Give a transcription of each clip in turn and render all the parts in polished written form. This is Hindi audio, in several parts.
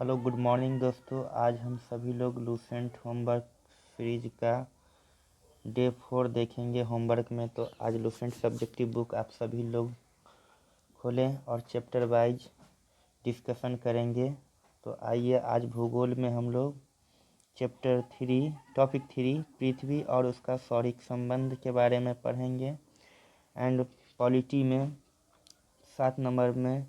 हेलो गुड मॉर्निंग दोस्तों। आज हम सभी लोग लूसेंट होमवर्क सीरीज का डे 4 देखेंगे होमवर्क में। तो आज लूसेंट सब्जेक्टिव बुक आप सभी लोग खोलें और चैप्टर वाइज डिस्कशन करेंगे। तो आइए आज भूगोल में हम लोग चैप्टर 3 टॉपिक 3 पृथ्वी और उसका सौरिक संबंध के बारे में पढ़ेंगे। एंड पॉलिटी में 7 नंबर में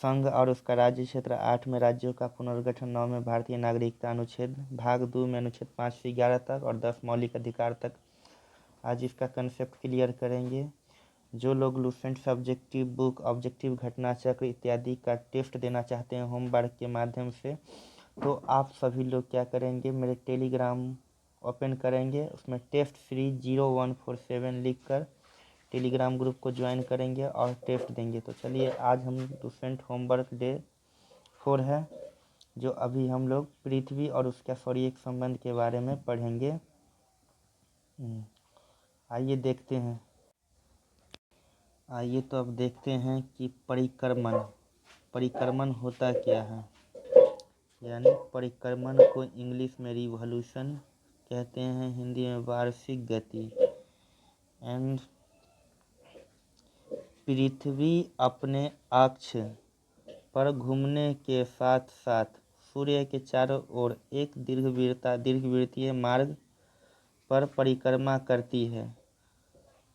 संघ और उसका राज्य क्षेत्र, 8 में राज्यों का पुनर्गठन, 9 में भारतीय नागरिकता अनुच्छेद, भाग 2 में अनुच्छेद 5 से 11 तक और 10 मौलिक अधिकार तक आज इसका कंसेप्ट क्लियर करेंगे। जो लोग लूसेंट सब्जेक्टिव बुक, ऑब्जेक्टिव घटना चक्र इत्यादि का टेस्ट देना चाहते हैं होमवर्क के माध्यम से, तो आप सभी लोग क्या करेंगे, मेरे टेलीग्राम ओपन करेंगे, उसमें टेस्ट सीरीज 0147 लिख कर टेलीग्राम ग्रुप को ज्वाइन करेंगे और टेस्ट देंगे। तो चलिए आज हम लूसेंट होमवर्क डे 4 है, जो अभी हम लोग पृथ्वी और उसका सौरिक संबंध के बारे में पढ़ेंगे। आइए देखते हैं। आइए तो अब देखते हैं कि परिक्रमण होता क्या है। यानी परिक्रमण को इंग्लिश में रिवॉल्यूशन कहते हैं, हिंदी में वार्षिक गति। एंड पृथ्वी अपने अक्ष पर घूमने के साथ साथ सूर्य के चारों ओर एक दीर्घवृत्तीय मार्ग पर परिक्रमा करती है।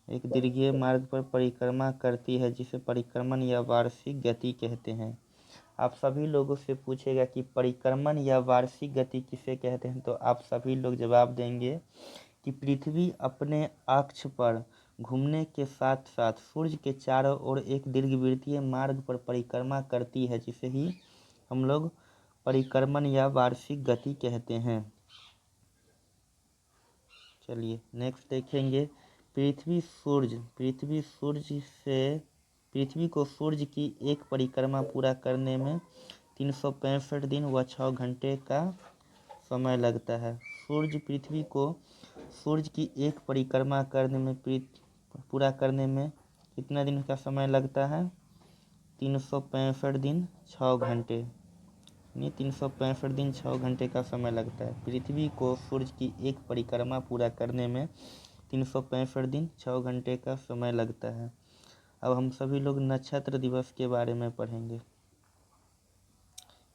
एक दीर्घीय मार्ग पर परिक्रमा करती है जिसे परिक्रमण या वार्षिक गति कहते हैं। आप सभी लोगों से पूछेगा कि परिक्रमण या वार्षिक गति किसे कहते हैं, तो आप सभी लोग जवाब देंगे कि पृथ्वी अपने अक्ष पर घूमने के साथ साथ सूर्य के चारों ओर एक दीर्घवृत्तीय मार्ग पर परिक्रमा करती है, जिसे ही हम लोग परिक्रमण या वार्षिक गति कहते हैं। चलिए नेक्स्ट देखेंगे। पृथ्वी को सूर्य की एक परिक्रमा पूरा करने में 365 दिन व 6 घंटे का समय लगता है। पृथ्वी को सूर्य की एक परिक्रमा पूरा करने में कितना दिन का समय लगता है? 365 दिन 6 घंटे, यानी 365 दिन 6 घंटे का समय लगता है। पृथ्वी को सूर्य की एक परिक्रमा पूरा करने में 365 दिन 6 घंटे का समय लगता है। अब हम सभी लोग नक्षत्र दिवस के बारे में पढ़ेंगे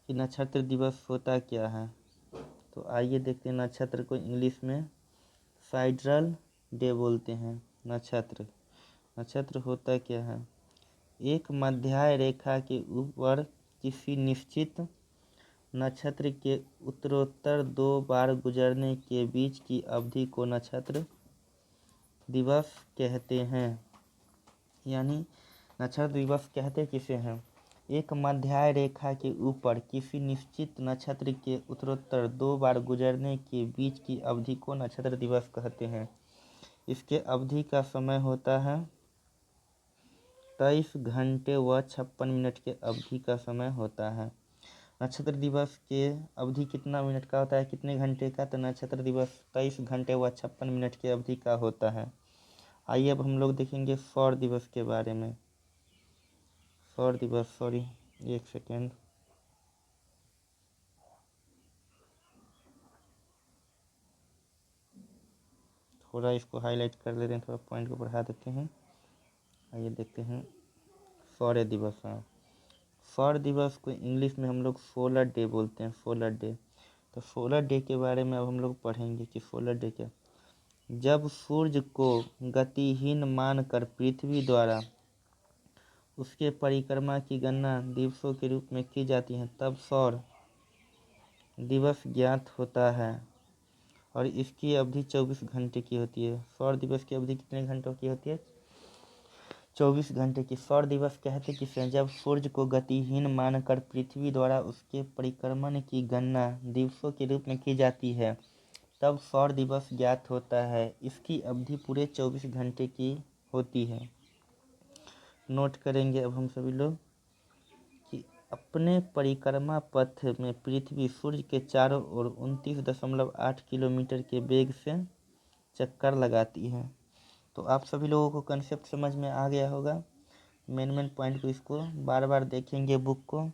कि नक्षत्र दिवस होता क्या है। तो आइए देखते हैं। नक्षत्र को इंग्लिश में साइड्रल डे बोलते हैं। नक्षत्र होता क्या है? एक मध्य रेखा के ऊपर किसी निश्चित नक्षत्र के उत्तरोत्तर 2 बार गुजरने के बीच की अवधि को नक्षत्र दिवस कहते हैं। यानी नक्षत्र दिवस कहते किसे हैं? एक मध्य रेखा के ऊपर किसी निश्चित नक्षत्र के उत्तरोत्तर 2 बार गुजरने के बीच की अवधि को नक्षत्र दिवस कहते हैं। इसके अवधि का समय होता है 23 घंटे व 56 मिनट के अवधि का समय होता है। नक्षत्र दिवस के अवधि कितना मिनट का होता है, कितने घंटे का? तो नक्षत्र दिवस 23 घंटे व 56 मिनट की अवधि का होता है। आइए अब हम लोग देखेंगे सौर दिवस के बारे में। सौर दिवस, एक सेकेंड, थोड़ा इसको हाईलाइट कर लेते हैं, थोड़ा पॉइंट को बढ़ा देते हैं। आइए देखते हैं सौर दिवस। हाँ, सौर दिवस को इंग्लिश में हम लोग सोलर डे बोलते हैं, सोलर डे। तो सोलर डे के बारे में अब हम लोग पढ़ेंगे कि सोलर डे क्या। जब सूर्य को गतिहीन मानकर पृथ्वी द्वारा उसके परिक्रमा की गणना दिवसों के रूप में की जाती है, तब सौर दिवस ज्ञात होता है और इसकी अवधि 24 घंटे की होती है। सौर दिवस की अवधि कितने घंटों की होती है? 24 घंटे की। सौर दिवस कहते किसे हैं? जब सूर्य को गतिहीन मानकर पृथ्वी द्वारा उसके परिक्रमण की गणना दिवसों के रूप में की जाती है, तब सौर दिवस ज्ञात होता है। इसकी अवधि पूरे 24 घंटे की होती है। नोट करेंगे अब हम सभी लोग कि अपने परिक्रमा पथ में पृथ्वी सूर्य के चारों ओर 29.8 किलोमीटर के वेग से चक्कर लगाती है। तो आप सभी लोगों को कंसेप्ट समझ में आ गया होगा। मेन पॉइंट को इसको बार बार देखेंगे बुक को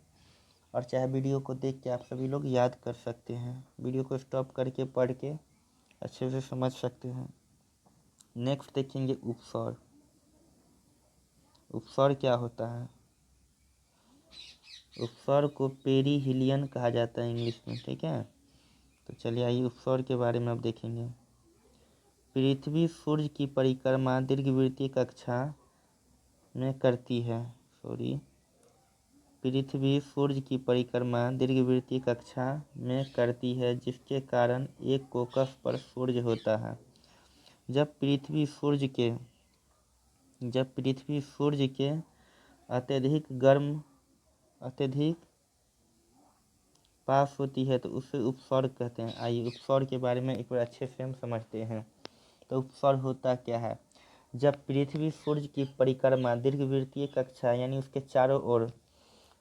और चाहे वीडियो को देख के आप सभी लोग याद कर सकते हैं, वीडियो को स्टॉप करके पढ़ के अच्छे से समझ सकते हैं। नेक्स्ट देखेंगे उपसर्ग। उपसर्ग क्या होता है? उपसर्ग को पेरिहिलियन कहा जाता है इंग्लिश में, ठीक है। तो चलिए आइए उपसर्ग के बारे में अब देखेंगे। पृथ्वी सूर्य की परिक्रमा दीर्घवृत्तीय कक्षा में करती है। पृथ्वी सूर्य की परिक्रमा दीर्घवृत्तीय कक्षा में करती है, जिसके कारण एक कोकस पर सूर्य होता है। जब पृथ्वी सूर्य के अत्यधिक पास होती है तो उसे उपसर्ग कहते हैं। आइए उपसर्ग के बारे में एक बार अच्छे से हम समझते हैं। तो उपसर्ग होता क्या है? जब पृथ्वी सूर्य की परिक्रमा दीर्घवृत्तीय कक्षा यानी उसके चारों ओर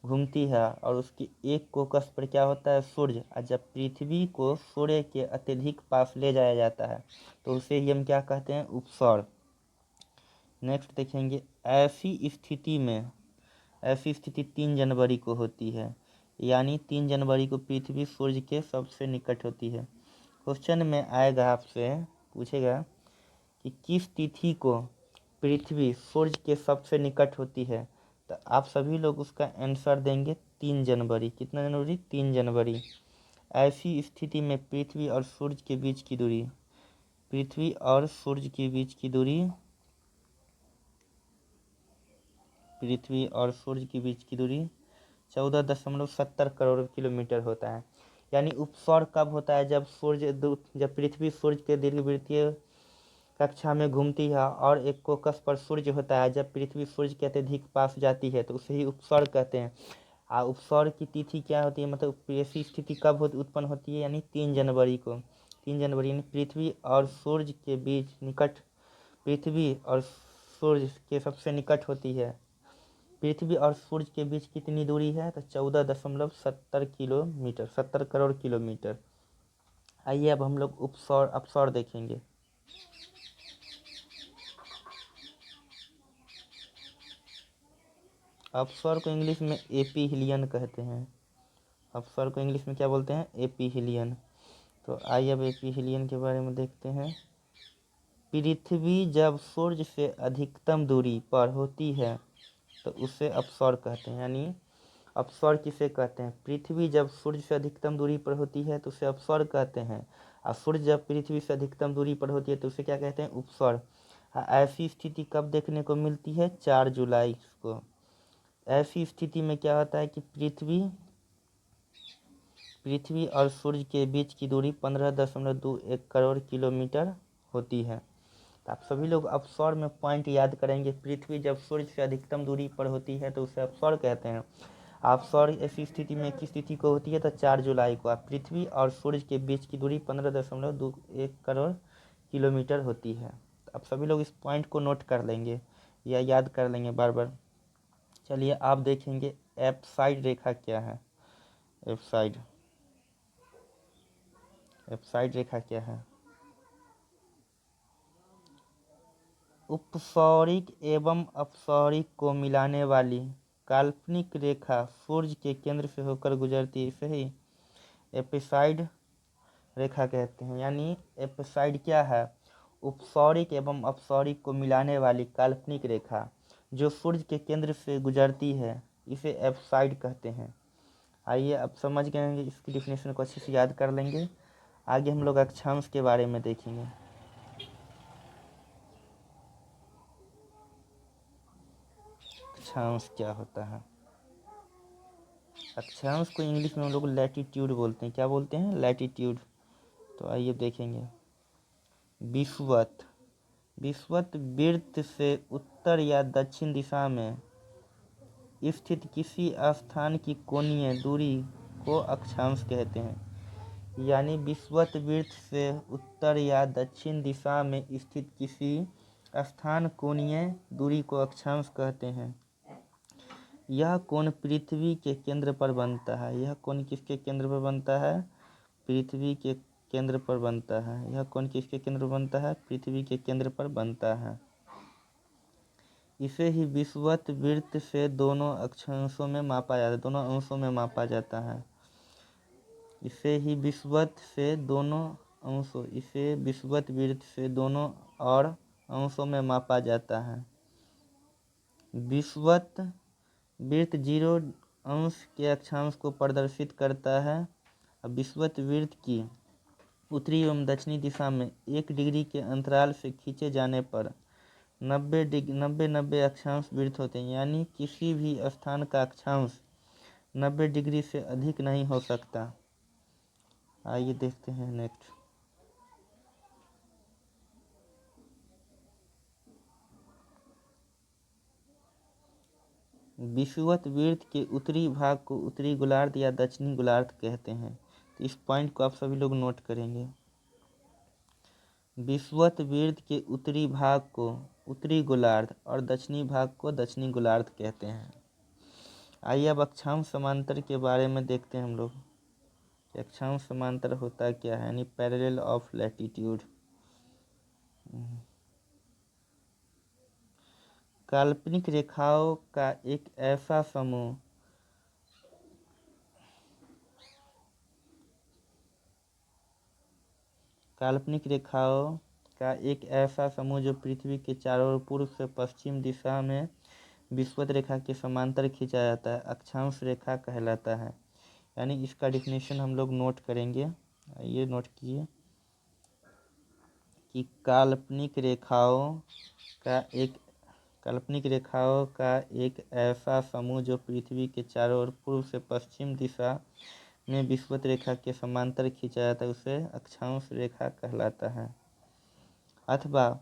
घूमती है और उसकी एक कोकस पर क्या होता है? सूर्य। और जब पृथ्वी को सूर्य के अत्यधिक पास ले जाया जाता है तो उसे ही हम क्या कहते हैं? उपसर्ग। नेक्स्ट देखेंगे, ऐसी स्थिति 3 जनवरी को होती है, यानी 3 जनवरी को पृथ्वी सूर्य के सबसे निकट होती है। क्वेश्चन में आएगा, आपसे पूछेगा कि किस तिथि को पृथ्वी सूर्य के सबसे निकट होती है, तो आप सभी लोग उसका आंसर देंगे 3 जनवरी। कितना जनवरी? 3 जनवरी। ऐसी स्थिति में पृथ्वी और सूर्य के बीच की दूरी 14.70 करोड़ किलोमीटर होता है। यानी उपसर्ग कब होता है? जब पृथ्वी सूर्य के दीर्घवृत्तीय कक्षा में घूमती है और एक कोकस पर सूर्य होता है। जब पृथ्वी सूर्य के अत्यधिक पास जाती है तो उसे ही उपसर्ग कहते हैं। उपसर्ग की तिथि क्या होती है, मतलब ऐसी स्थिति कब उत्पन्न होती है? यानी 3 जनवरी को। 3 जनवरी यानी पृथ्वी और सूर्य के सबसे निकट होती है। पृथ्वी और सूर्य के बीच कितनी दूरी है? तो 14.70 किलोमीटर, 70 करोड़ किलोमीटर। आइए अब हम लोग अपसर्ग देखेंगे। अपसर्ग को इंग्लिश में एपीहिलियन कहते हैं। अपसर्ग को इंग्लिश में क्या बोलते हैं? एपीहिलियन। तो आइए अब एपीहिलियन के बारे में देखते हैं। पृथ्वी जब सूर्य से अधिकतम दूरी पर होती है तो उसे अपसर्ग कहते हैं। यानी अपसर्ग किसे कहते हैं? पृथ्वी जब सूर्य से अधिकतम दूरी पर होती है तो उसे अपसर्ग कहते हैं, और सूर्य जब पृथ्वी से अधिकतम दूरी पर होती है तो उसे क्या कहते हैं? उपसर्ग। ऐसी स्थिति कब देखने को मिलती है? 4 जुलाई को। ऐसी स्थिति में क्या होता है कि पृथ्वी और सूर्य के बीच की दूरी 15.21 करोड़ किलोमीटर होती है। तो आप सभी लोग अपसर्ग में पॉइंट याद करेंगे। पृथ्वी जब सूर्य से अधिकतम दूरी पर होती है तो उसे अपसर्ग कहते हैं। अपसर्ग ऐसी स्थिति में किस तिथि को होती है? तो 4 जुलाई को। पृथ्वी और सूर्य के बीच की दूरी 15.21 करोड़ किलोमीटर होती है। तो आप सभी लोग इस पॉइंट को नोट कर लेंगे या याद कर लेंगे बार बार। चलिए आप देखेंगे एप्साइड रेखा क्या है। एप्साइड रेखा क्या है? उपसौरिक एवं अपसौरिक को मिलाने वाली काल्पनिक रेखा सूर्य के केंद्र से होकर गुजरती है, इसे ही एप्साइड रेखा कहते हैं। यानी एप्साइड क्या है? उपसौरिक एवं अपसौरिक को मिलाने वाली काल्पनिक रेखा जो सूर्य के केंद्र से गुजरती है, इसे एप्साइड कहते हैं। आइए अब समझ गए हैं, इसकी डिफिनेशन को अच्छे से याद कर लेंगे। आगे हम लोग अक्षांश के बारे में देखेंगे। अक्षांश क्या होता है? अक्षांश को इंग्लिश में हम लोग लैटिट्यूड बोलते हैं। क्या बोलते हैं? लैटिट्यूड। तो आइए देखेंगे। विषुवत वृत्त से उत्तर या दक्षिण दिशा में स्थित किसी स्थान की कोणीय दूरी को अक्षांश कहते हैं। यानी विषुवत वृत्त से उत्तर या दक्षिण दिशा में स्थित किसी स्थान कोणीय दूरी को अक्षांश कहते हैं। यह कोण पृथ्वी के केंद्र पर बनता है। यह कोण किसके केंद्र पर बनता है? पृथ्वी के केंद्र पर बनता है। यह कोण किसके केंद्र पर बनता है? पृथ्वी के केंद्र पर बनता है। इसे ही विषुवत वृत्त से दोनों अक्षांशों में मापा जाता है, दोनों अंशों में मापा जाता है। इसे ही विषुवत से दोनों अंशों इसे विषुवत वृत्त से दोनों और अंशों में मापा जाता है। विषुवत वृत्त 0 अंश के अक्षांश को प्रदर्शित करता है। अब विषुवत वृत्त की उत्तरी एवं दक्षिणी दिशा में 1 डिग्री के अंतराल से खींचे जाने पर 90 अक्षांश वृत्त होते हैं, यानी किसी भी स्थान का अक्षांश 90 डिग्री से अधिक नहीं हो सकता। आइए देखते हैं नेक्स्ट। विषुवत वृत्त के उत्तरी भाग को उत्तरी गोलार्ध या दक्षिणी गोलार्ध कहते हैं। तो इस पॉइंट को आप सभी लोग नोट करेंगे। विषुवत वृत्त के उत्तरी भाग को उत्तरी गोलार्ध और दक्षिणी भाग को दक्षिणी गोलार्ध कहते हैं। आइए अब अक्षांश समांतर के बारे में देखते हैं हम लोग। अक्षांश समांतर होता क्या है, यानी पैरेलल ऑफ लैटिट्यूड। काल्पनिक रेखाओं का एक ऐसा समूह काल्पनिक रेखाओं का एक ऐसा समूह जो पृथ्वी के चारों ओर पूर्व से पश्चिम दिशा में विषुवत रेखा के समांतर खींचा जाता है, अक्षांश रेखा कहलाता है। यानी इसका डिफिनेशन हम लोग नोट करेंगे। ये नोट कीजिए कि काल्पनिक रेखाओं का एक ऐसा समूह जो पृथ्वी के चारों ओर पूर्व से पश्चिम दिशा में विषुवत रेखा के समांतर खींचा जाता है, उसे अक्षांश रेखा कहलाता है। अथवा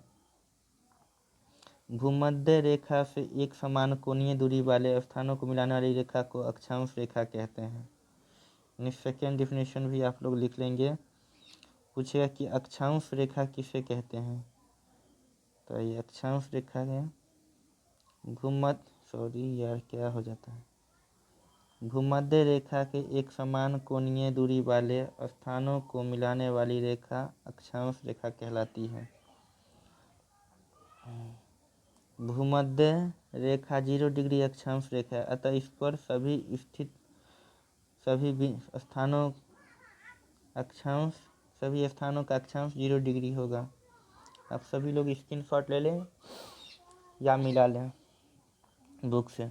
भूमध्य रेखा से एक समान कोणीय दूरी वाले स्थानों को मिलाने वाली रेखा को अक्षांश रेखा कहते हैं। सेकेंड डिफिनेशन भी आप लोग लिख लेंगे। पूछेगा कि अक्षांश रेखा किसे कहते हैं, तो ये अक्षांश रेखा है भूमध्य रेखा के एक समान कोणीय दूरी वाले स्थानों को मिलाने वाली रेखा अक्षांश रेखा कहलाती है। भूमध्य रेखा 0 डिग्री अक्षांश रेखा है, अतः इस पर सभी स्थानों का अक्षांश 0 डिग्री होगा। आप सभी लोग स्क्रीनशॉट ले लें या मिला लें बुक से।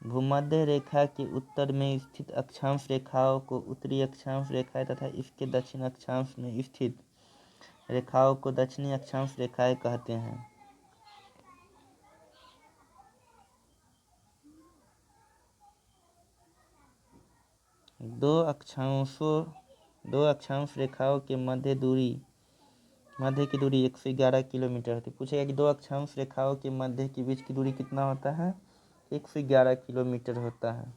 भूमध्य रेखा के उत्तर में स्थित अक्षांश रेखाओं को उत्तरी अक्षांश रेखाएं तथा इसके दक्षिण अक्षांश में स्थित रेखाओं को दक्षिणी अक्षांश रेखाएं कहते हैं। दो अक्षांश रेखाओं के मध्य की दूरी 111 किलोमीटर होती है। पूछेगा कि दो अक्षांश रेखाओं के मध्य के बीच की दूरी कितना होता है, 111 किलोमीटर होता है।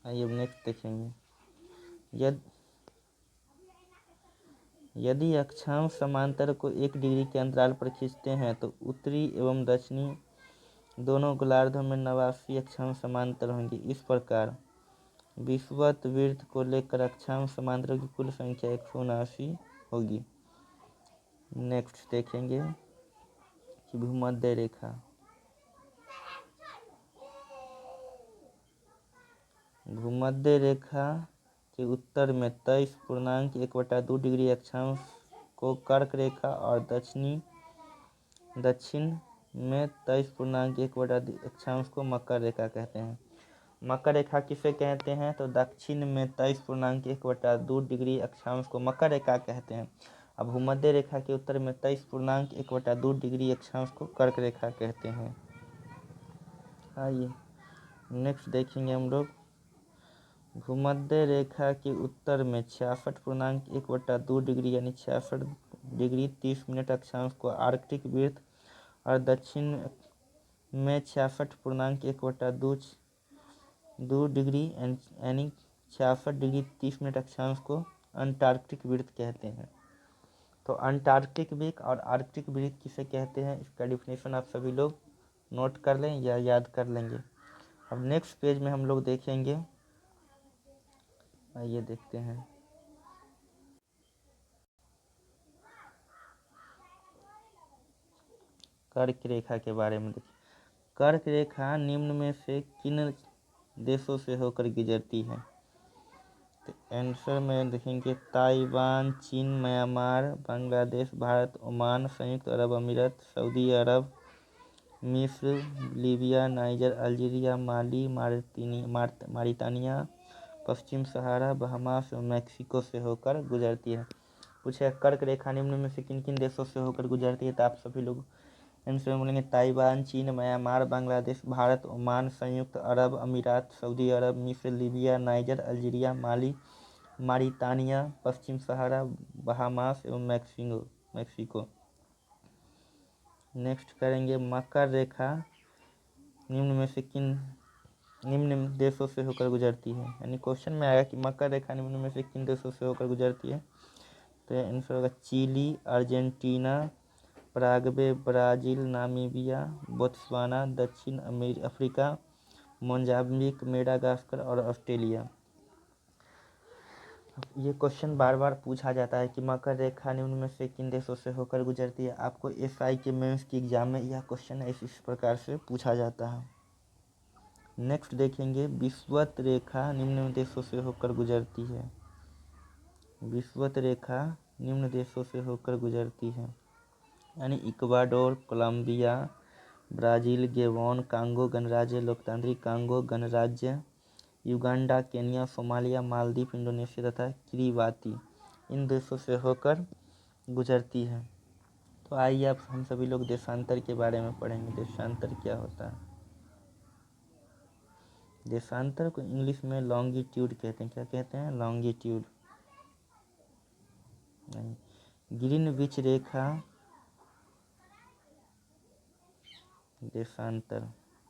आइए अब नेक्स्ट देखेंगे। यदि अक्षांश समांतर को 1 डिग्री के अंतराल पर खींचते हैं तो उत्तरी एवं दक्षिणी दोनों गोलार्धों में 89 अक्षांश समांतर होंगे। इस प्रकार विषुवत वृत्त को लेकर अक्षांश समांतरों की कुल संख्या 179 होगी। नेक्स्ट देखेंगे कि भूमध्य रेखा के उत्तर में 23.1/2 डिग्री अक्षांश को कर्क रेखा और दक्षिण में 23.1 अक्षांश को मकर रेखा कहते हैं। मकर रेखा किसे कहते हैं, तो दक्षिण में 23.1/2 डिग्री अक्षांश को मकर रेखा कहते हैं। अब भूमध्य रेखा के उत्तर में 23.1/2 डिग्री अक्षांश को कर्क रेखा कहते हैं। आइए नेक्स्ट देखेंगे हम लोग। भूमध्य रेखा के उत्तर में 66.1/2 डिग्री यानी 66 डिग्री 30 मिनट अक्षांश को आर्कटिक वृत्त और दक्षिण में 66.1/2 डिग्री यानी 66 डिग्री 30 मिनट अक्षांश को अंटार्कटिक वृत्त कहते हैं। तो अंटार्कटिक वृत्त और आर्कटिक वृत्त किसे कहते हैं, इसका डिफिनेशन आप सभी लोग नोट कर लें या याद कर लेंगे। अब नेक्स्ट पेज में हम लोग देखेंगे। आइए देखते हैं। कर्क रेखा के बारे में देखिए। कर्क रेखा निम्न में से किन देशों से होकर गुजरती है? तो आंसर में देखेंगे ताइवान, चीन, म्यांमार, बांग्लादेश, भारत, ओमान, संयुक्त अरब अमीरात, सऊदी अरब, मिस्र, लीबिया, नाइजर, अल्जीरिया, माली, मारितानिया, पश्चिम सहारा, बहामास और मैक्सिको से होकर गुजरती है। पूछे कर्क रेखा निम्न में से किन किन देशों से होकर गुजरती है, तो आप सभी लोग आंसर में बोलेंगे ताइवान, चीन, म्यांमार, बांग्लादेश, भारत, ओमान, संयुक्त अरब अमीरात, सऊदी अरब, मिस्र, लीबिया, नाइजर, अल्जीरिया, माली, मारितानिया, पश्चिम सहारा, बहामास एवं मैक्सिको। नेक्स्ट करेंगे मकर रेखा निम्न में से किन निम्न देशों से होकर गुजरती है, यानी क्वेश्चन में आएगा कि मकर रेखा निम्न में से किन देशों से होकर गुजरती है। तो आंसर होगा Chile, Argentina, Paraguay, Brazil, Namibia, Botswana, दक्षिण अफ्रीका, मोजाम्बिक, मेडागास्कर और ऑस्ट्रेलिया। ये क्वेश्चन बार बार पूछा जाता है कि मकर रेखा निम्न में से किन देशों से होकर गुजरती है। आपको एसआई के मेंस की एग्जाम में यह क्वेश्चन इस प्रकार से पूछा जाता है। नेक्स्ट देखेंगे विषुवत रेखा निम्न देशों से होकर गुजरती है। विषुवत रेखा निम्न देशों से होकर गुजरती है, यानी Ecuador, Colombia, Brazil, Gabon, Congo गणराज्य, लोकतांत्रिक कांगो गणराज्य, Uganda, Kenya, Somalia, Maldives, Indonesia तथा किरीबाती इन देशों से होकर गुजरती है। तो आइए अब हम सभी लोग देशांतर के बारे में पढ़ेंगे। देशांतर क्या होता है? देशांतर को इंग्लिश में लॉन्गिट्यूड कहते हैं। क्या कहते हैं? लॉन्गिट्यूड। नहीं, ग्रीनविच रेखा देशांतर,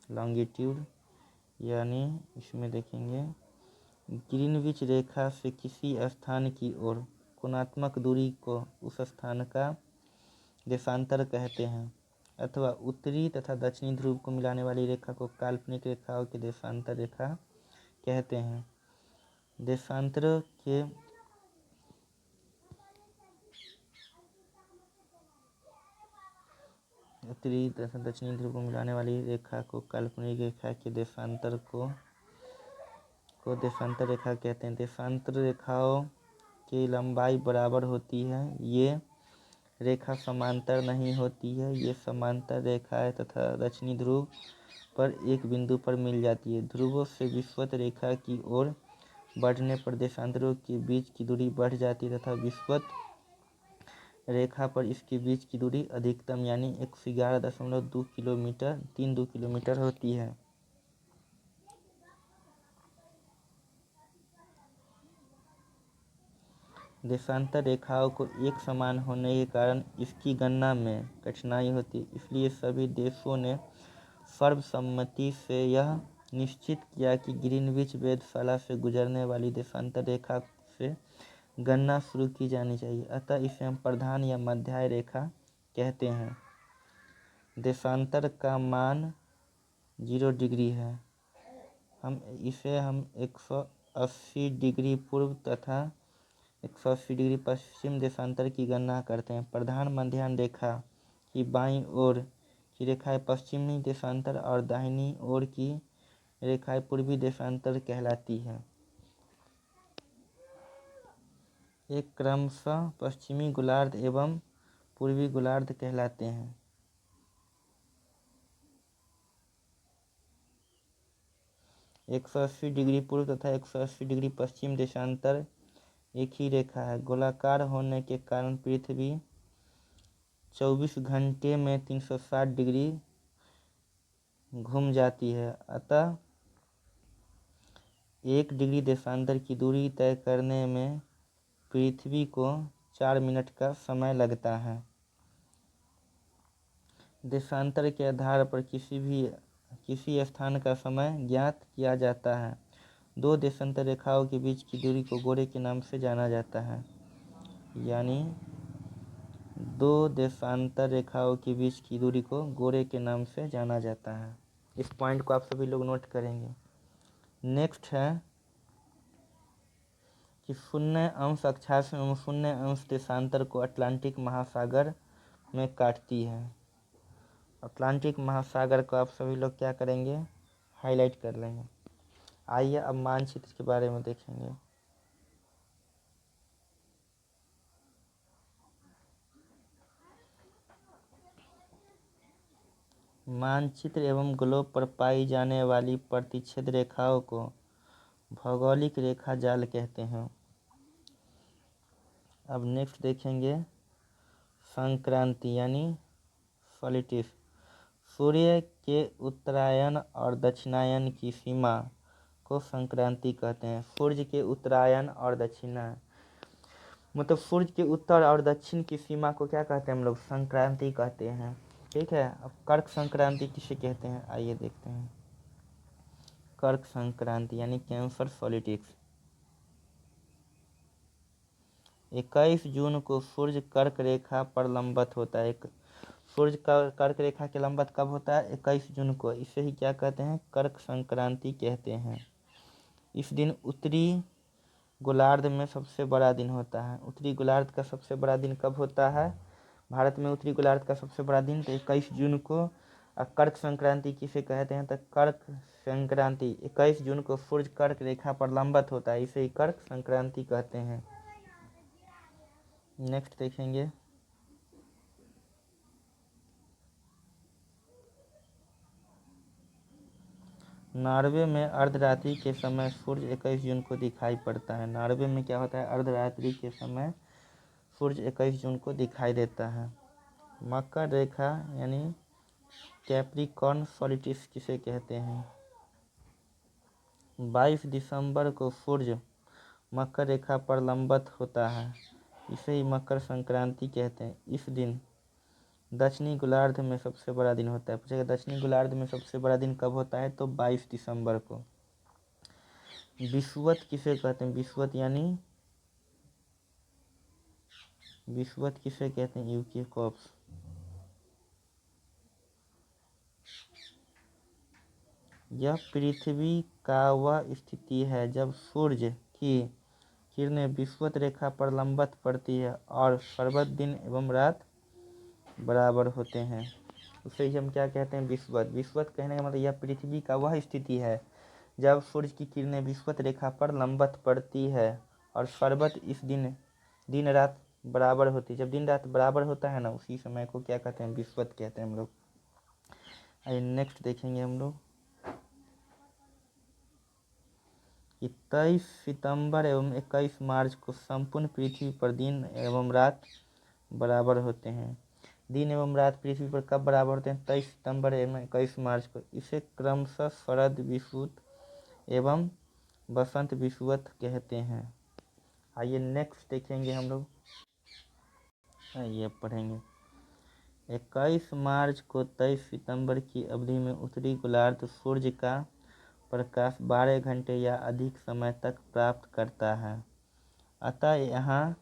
लॉन्गिट्यूड, यानी इसमें देखेंगे ग्रीनविच रेखा से किसी स्थान की ओर कोणात्मक दूरी को उस स्थान का देशांतर कहते हैं, अथवा उत्तरी तथा दक्षिणी ध्रुव को मिलाने वाली रेखा को काल्पनिक रेखाओं के देशांतर रेखा कहते हैं। देशांतर के उत्तरी तथा दक्षिणी ध्रुव को मिलाने वाली रेखा को काल्पनिक रेखा के देशांतर को देशांतर रेखा कहते हैं। देशांतर रेखाओं की लंबाई बराबर होती है। ये रेखा समांतर नहीं होती है। ये समांतर रेखाएं तथा दक्षिणी ध्रुव पर एक बिंदु पर मिल जाती है। ध्रुवों से विषुवत रेखा की ओर बढ़ने पर देशांतरों के बीच की दूरी बढ़ जाती है तथा विषुवत रेखा पर इसके बीच की दूरी अधिकतम यानी 111.2 किलोमीटर होती है। देशांतर रेखाओं को एक समान होने के कारण इसकी गणना में कठिनाई होती है। इसलिए सभी देशों ने सर्वसम्मति से यह निश्चित किया कि ग्रीनविच वेधशाला से गुजरने वाली देशांतर रेखा से गणना शुरू की जानी चाहिए। अतः इसे हम प्रधान या मध्य रेखा कहते हैं। देशांतर का मान 0 डिग्री है। हम 180 डिग्री पूर्व तथा 180 डिग्री पश्चिम देशांतर की गणना करते हैं। प्रधान मध्य रेखा की बाईं ओर की रेखाएं पश्चिमी देशांतर और दाहिनी ओर की रेखाएं पूर्वी देशांतर कहलाती है। एक क्रमशः पश्चिमी गोलार्ध एवं पूर्वी गोलार्ध कहलाते हैं। एक 180 डिग्री पूर्व तथा 180 डिग्री पश्चिम देशांतर एक ही रेखा है। गोलाकार होने के कारण पृथ्वी 24 घंटे में 360 डिग्री घूम जाती है। अतः 1 डिग्री देशांतर की दूरी तय करने में पृथ्वी को 4 मिनट का समय लगता है। देशांतर के आधार पर किसी स्थान का समय ज्ञात किया जाता है। 2 देशांतर रेखाओं के बीच की दूरी को गोरे के नाम से जाना जाता है। यानी 2 देशांतर रेखाओं के बीच की दूरी को गोरे के नाम से जाना जाता है। इस पॉइंट को आप सभी लोग नोट करेंगे। नेक्स्ट है कि 0 अक्षांश एवं 0 देशांतर को अटलांटिक महासागर में काटती है। अटलांटिक महासागर को आप सभी लोग क्या करेंगे, हाईलाइट कर लेंगे। आइए अब मानचित्र के बारे में देखेंगे। मानचित्र एवं ग्लोब पर पाई जाने वाली प्रतिच्छेद रेखाओं को भौगोलिक रेखा जाल कहते हैं। अब नेक्स्ट देखेंगे संक्रांति यानी सोलिस्टिस। सूर्य के उत्तरायण और दक्षिणायन की सीमा को संक्रांति कहते हैं। सूर्य के उत्तरायण और दक्षिणायन मतलब सूर्य के उत्तर और दक्षिण की सीमा को क्या कहते हैं हम लोग, संक्रांति कहते हैं। ठीक है। अब कर्क संक्रांति किसे कहते हैं, आइए देखते हैं। कर्क संक्रांति यानी कैंसर सोलिस्टिस। 21 जून को सूर्य कर्क रेखा पर लंबवत होता है। सूर्य का कर्क रेखा के लंबवत कब होता है, 21 जून को। इसे ही क्या कहते हैं, कर्क संक्रांति कहते हैं। इस दिन उत्तरी गोलार्ध में सबसे बड़ा दिन होता है। उत्तरी गोलार्ध का सबसे बड़ा दिन कब होता है, भारत में उत्तरी गोलार्ध का सबसे बड़ा दिन तो 21 जून को। कर्क संक्रांति किसे कहते हैं, तो कर्क संक्रांति 21 जून को सूर्य कर्क रेखा पर लंबवत होता है, इसे ही कर्क संक्रांति कहते हैं। नेक्स्ट देखेंगे नॉर्वे में अर्धरात्रि के समय सूर्य 21 जून को दिखाई पड़ता है। नॉर्वे में क्या होता है, अर्धरात्रि के समय सूर्य 21 जून को दिखाई देता है। मकर रेखा यानी कैप्रिकॉर्न सोलिस्टिस किसे कहते हैं, 22 दिसंबर को सूर्य मकर रेखा पर लंबवत होता है, इसे ही मकर संक्रांति कहते हैं। इस दिन दक्षिणी गोलार्ध में सबसे बड़ा दिन होता है। पूछेगा दक्षिणी गोलार्ध में सबसे बड़ा दिन कब होता है, तो 22 दिसंबर को। विषुवत किसे कहते हैं, विषुवत किसे कहते हैं, यूकेकॉप्स। यह पृथ्वी का वह स्थिति है जब सूर्य की किरणें विषुवत रेखा पर लंबवत पड़ती है और सर्वत्र दिन एवं रात बराबर होते हैं, उसे ही हम क्या कहते हैं, विषुवत। विषुवत कहने का मतलब यह पृथ्वी का वह स्थिति है जब सूर्य की किरणें विषुवत रेखा पर लंबवत पड़ती है और सर्वत्र इस दिन रात बराबर होती है। जब दिन रात बराबर होता है ना, उसी समय को क्या कहते हैं, विषुवत कहते हैं हम लोग। आइए नेक्स्ट देखेंगे हम लोग कि 23 सितंबर एवं 21 मार्च को संपूर्ण पृथ्वी पर दिन एवं रात बराबर होते हैं। दिन एवं रात पृथ्वी पर कब बराबर होते हैं, 23 सितंबर एवं 21 मार्च को। इसे क्रमशः शरद विषुवत एवं बसंत विषुवत कहते हैं। आइए नेक्स्ट देखेंगे हम लोग, आइए पढ़ेंगे। 21 मार्च को 23 सितंबर की अवधि में उत्तरी गोलार्ध सूर्य का प्रकाश 12 घंटे या अधिक समय तक प्राप्त करता है। अतः यहाँ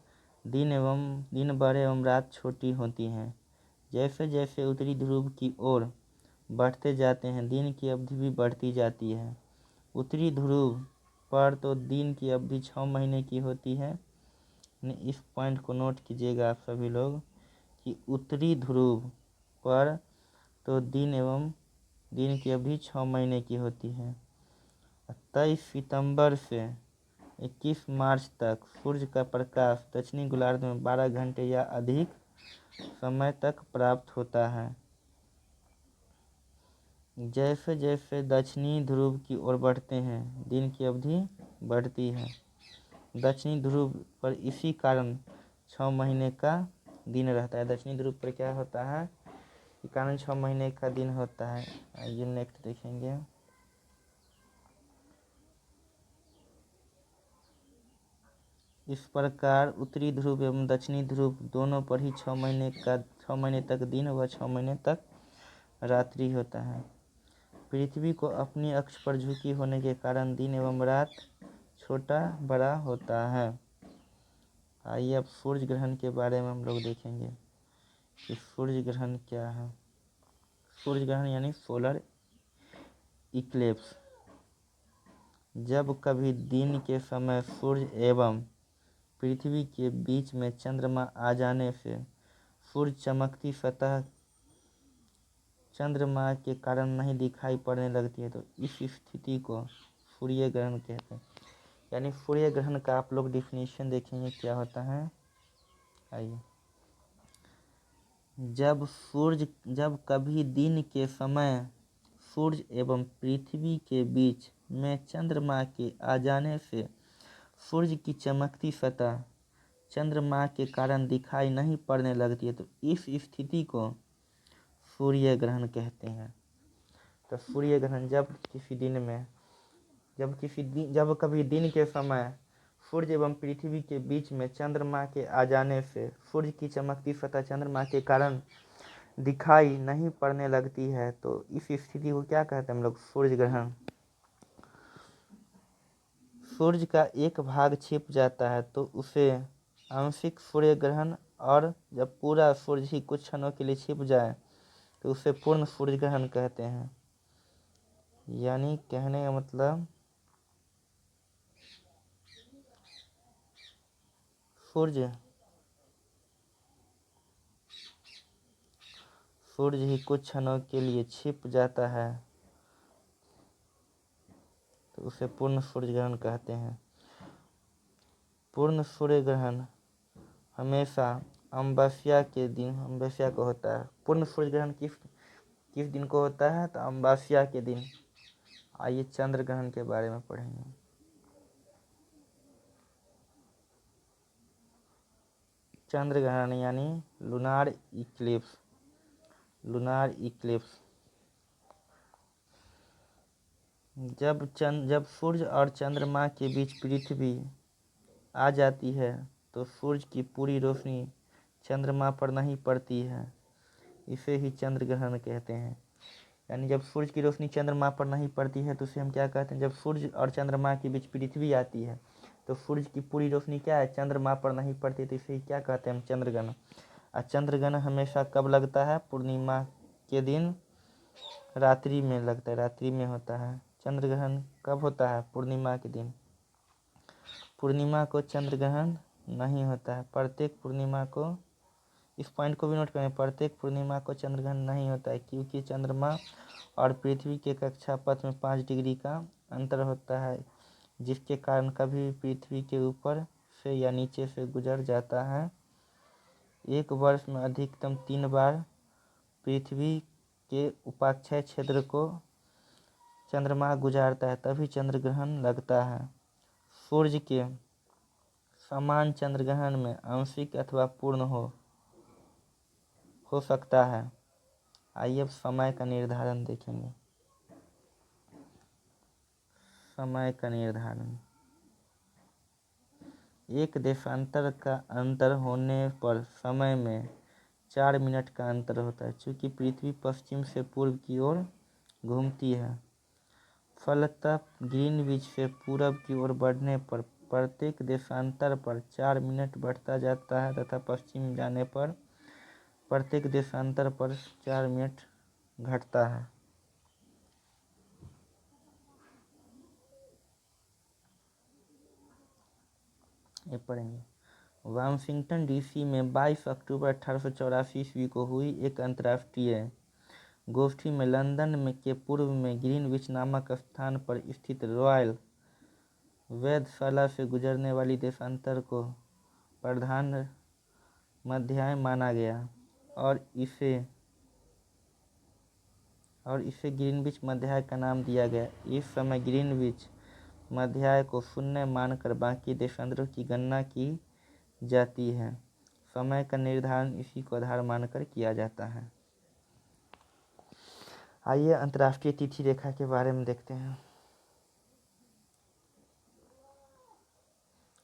दिन बड़े एवं रात छोटी होती हैं। जैसे जैसे उत्तरी ध्रुव की ओर बढ़ते जाते हैं, दिन की अवधि भी बढ़ती जाती है। उत्तरी ध्रुव पर तो दिन की अवधि 6 महीने की होती है। इस पॉइंट को नोट कीजिएगा आप सभी लोग कि उत्तरी ध्रुव पर तो दिन की अवधि 6 महीने की होती है। 23 सितंबर से 21 मार्च तक सूर्य का प्रकाश दक्षिणी गोलार्ध में 12 घंटे या अधिक समय तक प्राप्त होता है। जैसे जैसे दक्षिणी ध्रुव की ओर बढ़ते हैं, दिन की अवधि बढ़ती है। दक्षिणी ध्रुव पर इसी कारण 6 महीने का दिन रहता है। दक्षिणी ध्रुव पर क्या होता है, इस कारण 6 महीने का दिन होता है। आइए नेक्स्ट देखेंगे। इस प्रकार उत्तरी ध्रुव एवं दक्षिणी ध्रुव दोनों पर ही 6 महीने तक दिन व 6 महीने तक रात्रि होता है। पृथ्वी को अपनी अक्ष पर झुकी होने के कारण दिन एवं रात छोटा बड़ा होता है। आइए अब सूर्य ग्रहण के बारे में हम लोग देखेंगे कि सूर्य ग्रहण क्या है। सूर्य ग्रहण यानी सोलर इक्लिप्स। जब कभी दिन के समय सूर्य एवं पृथ्वी के बीच में चंद्रमा आ जाने से सूर्य चंद्रमा के कारण नहीं दिखाई पड़ने लगती है, तो इस स्थिति को सूर्य ग्रहण कहते हैं। यानी सूर्य ग्रहण का आप लोग डिफिनीशन देखेंगे क्या होता है। आइए, जब कभी दिन के समय सूर्य एवं पृथ्वी के बीच में चंद्रमा के आ जाने से सूर्य की चमकती सतह चंद्रमा के कारण दिखाई नहीं पड़ने लगती है, तो इस स्थिति को सूर्य ग्रहण कहते हैं। तो सूर्य ग्रहण जब कभी दिन के समय सूर्य एवं पृथ्वी के बीच में चंद्रमा के आ जाने से सूर्य की चमकती सतह चंद्रमा के कारण दिखाई नहीं पड़ने लगती है, तो इस स्थिति को क्या कहते हैं हम लोग, सूर्य ग्रहण। सूर्य का एक भाग छिप जाता है तो उसे आंशिक सूर्य ग्रहण, और जब पूरा सूर्य ही कुछ क्षणों के लिए छिप जाए तो उसे पूर्ण सूर्य ग्रहण कहते हैं। यानी कहने का मतलब सूर्य ही कुछ क्षणों के लिए छिप जाता है तो उसे पूर्ण सूर्य ग्रहण कहते हैं। पूर्ण सूर्य ग्रहण हमेशा अमावस्या को होता है। पूर्ण सूर्य ग्रहण किस दिन को होता है, तो अमावस्या के दिन। आइए चंद्र ग्रहण के बारे में पढ़ेंगे। चंद्र ग्रहण यानी लूनार इक्लिप्स। जब सूर्य और चंद्रमा के बीच पृथ्वी आ जाती है तो सूर्य की पूरी रोशनी चंद्रमा पर नहीं पड़ती है, इसे ही चंद्र ग्रहण कहते हैं। यानी जब सूर्य की रोशनी चंद्रमा पर नहीं पड़ती है तो उसे हम क्या कहते हैं, जब सूर्य और चंद्रमा के बीच पृथ्वी आती है तो सूर्य की पूरी रोशनी क्या है, चंद्रमा पर नहीं पड़ती, तो इसे ही क्या कहते हैं हम, चंद्रग्रहण। और चंद्रग्रहण हमेशा कब लगता है, पूर्णिमा के दिन रात्रि में लगता है, रात्रि में होता है। चंद्र ग्रहण कब होता है, पूर्णिमा के दिन। पूर्णिमा को चंद्र ग्रहण नहीं होता है। प्रत्येक पूर्णिमा को, इस पॉइंट को भी नोट करें, प्रत्येक पूर्णिमा को चंद्र ग्रहण नहीं होता है, क्योंकि चंद्रमा और पृथ्वी के कक्षापथ में 5 डिग्री का अंतर होता है, जिसके कारण कभी पृथ्वी के ऊपर से या नीचे से गुजर जाता है। एक वर्ष में अधिकतम 3 बार पृथ्वी के उपाक्षय क्षेत्र को चंद्रमा गुजारता है, तभी चंद्र ग्रहण लगता है। सूर्य के समान चंद्र ग्रहण में आंशिक अथवा पूर्ण हो सकता है। आइए अब समय का निर्धारण देखेंगे। समय का निर्धारण, एक देशांतर का अंतर होने पर समय में 4 मिनट का अंतर होता है। चूँकि पृथ्वी पश्चिम से पूर्व की ओर घूमती है, फलतः ग्रीनविच से पूरब की ओर बढ़ने पर प्रत्येक देशांतर पर 4 मिनट बढ़ता जाता है तथा पश्चिम जाने पर प्रत्येक देशांतर पर 4 मिनट घटता है। ये पढ़ेंगे। वाशिंगटन डीसी में 22 अक्टूबर 1884 ईस्वी को हुई एक अंतर्राष्ट्रीय गोष्ठी में लंदन में के पूर्व में ग्रीनविच नामक स्थान पर स्थित रॉयल वेधशाला से गुजरने वाली देशांतर को प्रधान मध्याह्न माना गया और इसे ग्रीनविच मध्याह्न का नाम दिया गया। इस समय ग्रीनविच मध्याह्न को शून्य मानकर बाकी देशांतरों की गणना की जाती है। समय का निर्धारण इसी को आधार मानकर किया जाता है। आइए अंतर्राष्ट्रीय तिथि रेखा के बारे में देखते हैं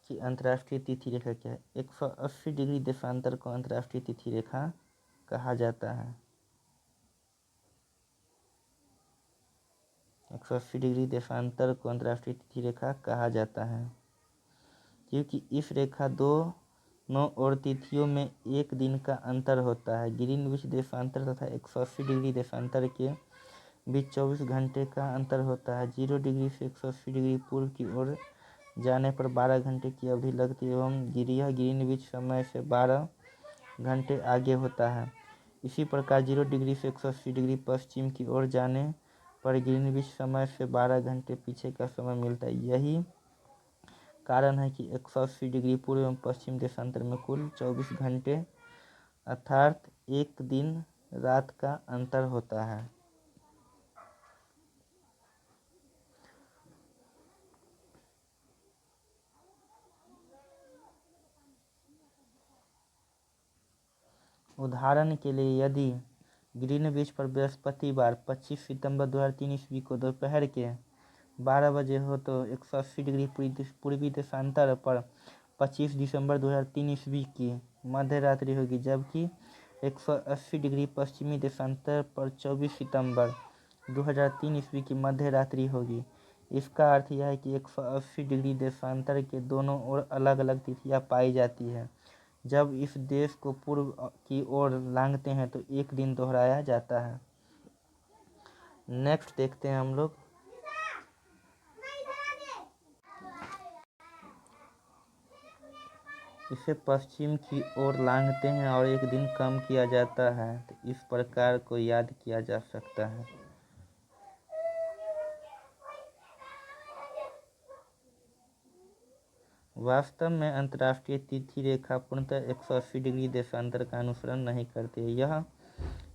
कि अंतर्राष्ट्रीय तिथि रेखा क्या है। 180 डिग्री देशांतर को अंतर्राष्ट्रीय तिथि रेखा कहा जाता है। 180 डिग्री देशांतर को अंतर्राष्ट्रीय तिथि रेखा कहा जाता है, क्योंकि इस रेखा दोनों और तिथियों में एक दिन का अंतर होता है। ग्रीनविच देशांतर तथा 180 डिग्री देशांतर के बीच 24 घंटे का अंतर होता है। 0 डिग्री से 180 डिग्री पूर्व की ओर जाने पर 12 घंटे की अवधि लगती है एवं यह ग्रीनविच समय से 12 घंटे आगे होता है। इसी प्रकार 0 डिग्री से 180 डिग्री पश्चिम की ओर जाने पर ग्रीनविच समय से 12 घंटे पीछे का समय मिलता है। यही कारण है कि 180 डिग्री पूर्व एवं पश्चिम देशांतर में कुल 24 घंटे अर्थात एक दिन रात का अंतर होता है। उदाहरण के लिए यदि ग्रीनविच पर बृहस्पतिवार 25 सितंबर 2003 ईस्वी को दोपहर के 12 बजे हो तो 180 डिग्री पूर्वी देशांतर पर 25 दिसंबर 2003 ईस्वी की मध्य रात्रि होगी, जबकि 180 डिग्री पश्चिमी देशांतर पर 24 सितंबर 2003 ईस्वी की मध्य रात्रि होगी। इसका अर्थ यह है कि 180 डिग्री देशांतर के दोनों ओर अलग अलग तिथियां पाई जाती है। जब इस देश को पूर्व की ओर लांघते हैं तो एक दिन दोहराया जाता है। नेक्स्ट देखते हैं हम लोग। इसे पश्चिम की ओर लांघते हैं और एक दिन कम किया जाता है, तो इस प्रकार को याद किया जा सकता है। वास्तव में अंतर्राष्ट्रीय तिथि रेखा पूर्णतः 180 डिग्री देशांतर का अनुसरण नहीं करती है। यह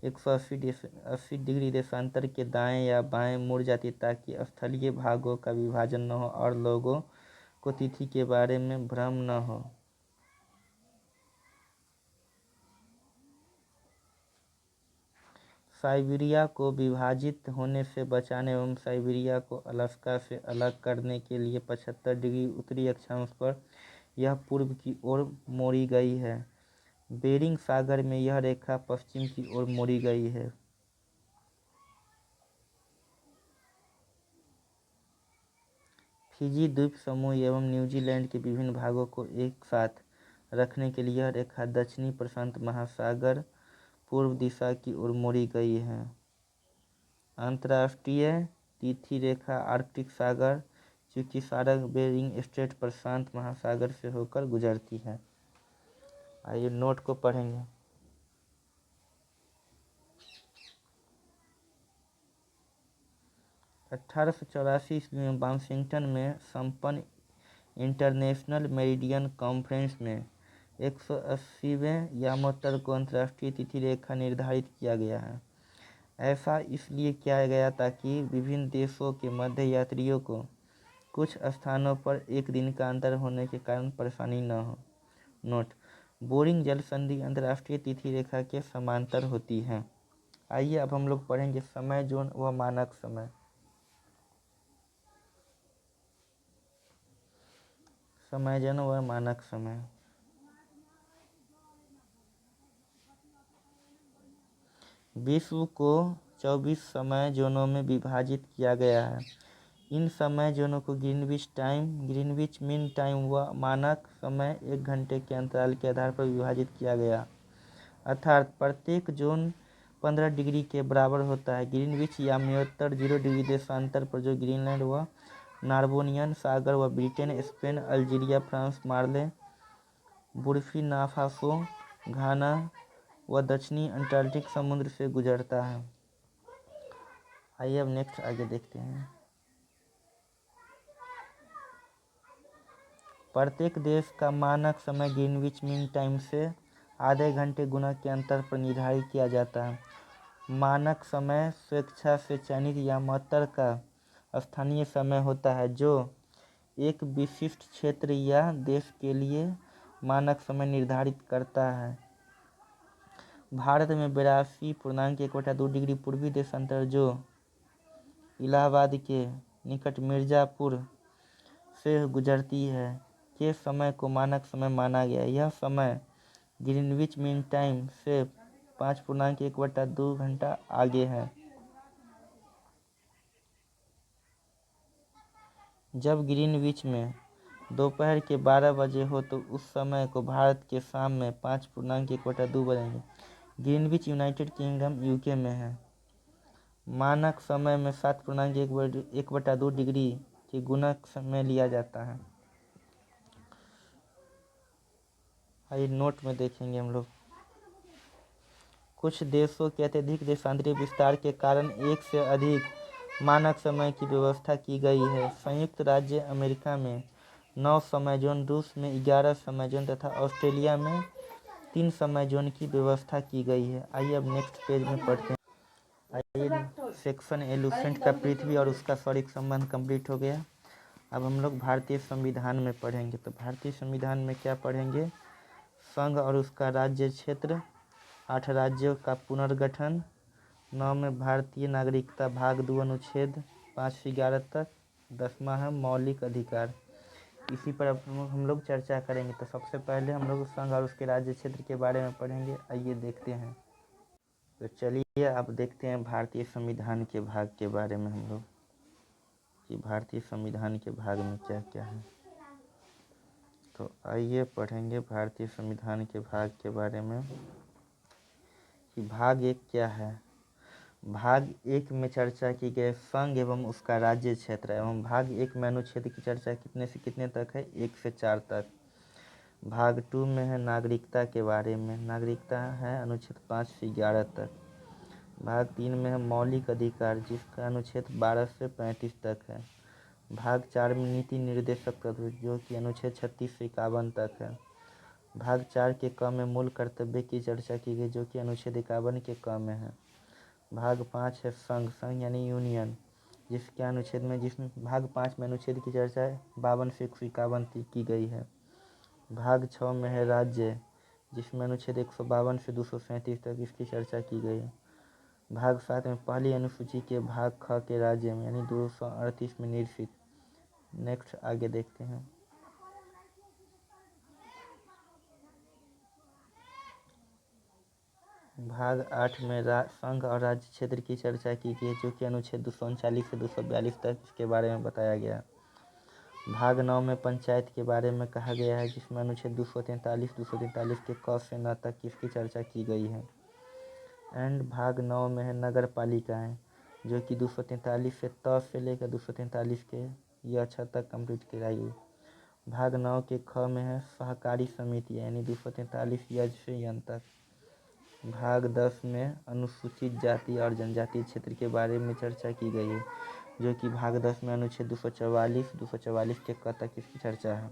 180 डिग्री देशांतर के दाएं या बाएं मुड़ जाती है ताकि स्थलीय भागों का विभाजन न हो और लोगों को तिथि के बारे में भ्रम न हो। साइबेरिया को विभाजित होने से बचाने एवं साइबेरिया को अलास्का से अलग करने के लिए 75 डिग्री उत्तरी अक्षांश पर यह पूर्व की ओर मोड़ी गई है। बेरिंग सागर में यह रेखा पश्चिम की ओर मोड़ी गई है। फिजी द्वीप समूह एवं न्यूजीलैंड के विभिन्न भागों को एक साथ रखने के लिए यह रेखा दक्षिणी प्रशांत महासागर पूर्व दिशा की ओर मोड़ी गई है। अंतर्राष्ट्रीय तिथि रेखा आर्कटिक सागर चूंकि सारक बेरिंग स्ट्रेट प्रशांत महासागर से होकर गुजरती है। आइए नोट को पढ़ेंगे। अठारह ईस्वी में वाशिंगटन में संपन्न इंटरनेशनल मेरिडियन कॉन्फ्रेंस में 180वें यामोत्तर को अंतर्राष्ट्रीय तिथि रेखा निर्धारित किया गया है। ऐसा इसलिए किया गया ताकि विभिन्न देशों के मध्य यात्रियों को कुछ स्थानों पर एक दिन का अंतर होने के कारण परेशानी न हो। नोट: बोरिंग जल संधि अंतर्राष्ट्रीय तिथि रेखा के समांतर होती है। आइए अब हम लोग पढ़ेंगे समय जोन व मानक समय। समय जोन व मानक समय। विश्व को 24 समय जोनों में विभाजित किया गया है। इन समय जोनों को Greenwich time, Greenwich mean time व मानक समय 1 घंटे के अंतराल के आधार पर विभाजित किया गया, अर्थात प्रत्येक जोन 15 डिग्री के बराबर होता है। ग्रीनविच याम्योत्तर 0 डिग्री देशांतर पर जो ग्रीनलैंड व नार्बोनियन सागर व ब्रिटेन, स्पेन, अल्जीरिया, फ्रांस, माले, बुर्किना फासो, घाना व दक्षिणी अंटार्कटिक समुद्र से गुजरता है। आइए अब नेक्स्ट आगे देखते हैं। प्रत्येक देश का मानक समय ग्रीनविच मीन टाइम से आधे घंटे गुना के अंतर पर निर्धारित किया जाता है। मानक समय स्वेच्छा से चयनित यामोत्तर का स्थानीय समय होता है जो एक विशिष्ट क्षेत्र या देश के लिए मानक समय निर्धारित करता है। भारत में 82.1/2 डिग्री पूर्वी देशांतर जो इलाहाबाद के निकट मिर्जापुर से गुजरती है के समय को मानक समय माना गया। यह समय ग्रीनविच मीन टाइम से 5.1/2 घंटा आगे है। जब ग्रीनविच में दोपहर के 12 बजे हो तो उस समय को भारत के शाम में 5.1/2 बजेंगे। ग्रीनविच यूनाइटेड किंगडम यूके में है। मानक समय में 7.1/2 डिग्री के गुणक समय लिया जाता है। आइए नोट में देखेंगे हम लोग। कुछ देशों के अत्यधिक देशांतरीय विस्तार के कारण एक से अधिक मानक समय की व्यवस्था की गई है। संयुक्त राज्य अमेरिका में 9 समय जोन, रूस में 11 समय जोन तथा ऑस्ट्रेलिया में 3 समय जोन की व्यवस्था की गई है। आइए अब नेक्स्ट पेज में पढ़ते हैं। आइए सेक्शन एलुसेंट का पृथ्वी और उसका सौरिक संबंध कंप्लीट हो गया। अब हम लोग भारतीय संविधान में पढ़ेंगे। तो भारतीय संविधान में क्या पढ़ेंगे? संघ और उसका राज्य क्षेत्र, 8 राज्यों का पुनर्गठन, 9 में भारतीय नागरिकता भाग 2 अनुच्छेद 5 से 11 तक, 10वां है मौलिक अधिकार। इसी पर अब हम लोग चर्चा करेंगे। तो सबसे पहले हम लोग संघ और उसके राज्य क्षेत्र के बारे में पढ़ेंगे। आइए देखते हैं। तो चलिए अब देखते हैं भारतीय संविधान के भाग के बारे में हम लोग, कि भारतीय संविधान के भाग में क्या क्या है। तो आइए पढ़ेंगे भारतीय संविधान के भाग के बारे में कि भाग 1 क्या है। भाग 1 में चर्चा की गई संघ एवं उसका राज्य क्षेत्र एवं भाग 1 में अनुच्छेद की चर्चा कितने से कितने तक है? 1 से 4 तक। भाग 2 में है नागरिकता के बारे में, नागरिकता है अनुच्छेद 5 से 11 तक। भाग 3 में है मौलिक अधिकार, जिसका अनुच्छेद 12 से 35 तक है। भाग 4 में नीति निर्देशक तत्व, जो कि अनुच्छेद 36 से 51 तक है। भाग 4 के क में मूल कर्तव्य की चर्चा की गई, जो कि अनुच्छेद 51 के क में है। भाग 5 है संघ, संघ यानी यूनियन, जिसके अनुच्छेद में जिसमें भाग 5 में अनुच्छेद की चर्चा 52 से 151 की गई है। भाग 6 में है राज्य, जिसमें अनुच्छेद 152 से 237 तक इसकी चर्चा की गई है। भाग 7 में पहली अनुसूची के भाग ख के राज्य में यानी 238 में निरसित। नेक्स्ट आगे देखते हैं। भाग 8 में संघ और राज्य क्षेत्र की चर्चा की गई, जो कि अनुच्छेद 239 से 242 तक इसके बारे में बताया गया। भाग 9 में पंचायत के बारे में कहा गया है, जिसमें अनुच्छेद 243 के क से न तक इसकी चर्चा की गई है। एंड भाग 9 में है नगर पालिकाएँ, जो कि 243 से त से लेकर 243 के यह 6 तक कंप्लीट कराई गई। भाग 9 के ख में है सहकारी समिति यानी 243 यज से यन तक। भाग 10 में अनुसूचित जाति और जनजाति क्षेत्र के बारे में चर्चा की गई है, जो कि भाग 10 में अनुच्छेद 244 के क तक इसकी चर्चा है।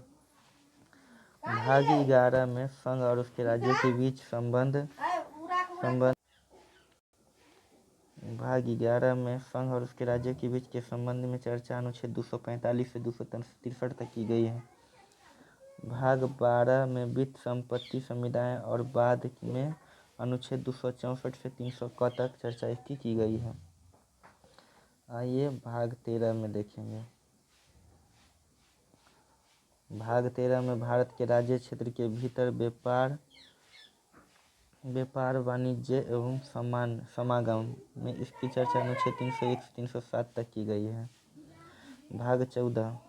भाग 11 में संघ और उसके राज्यों के बीच संबंध भाग 11 में संघ और उसके राज्यों के बीच के संबंध में चर्चा अनुच्छेद 245 से 263 तक की गई है। भाग 12 में वित्त संपत्ति समुदाय और बाद में अनुच्छेद 264 से 300 क तक चर्चा इसकी की गई है। आइए भाग 13 में देखेंगे। भाग 13 में भारत के राज्य क्षेत्र के भीतर व्यापार वाणिज्य एवं समागम में इसकी चर्चा अनुच्छेद 301 से 307 तक की गई है। भाग 14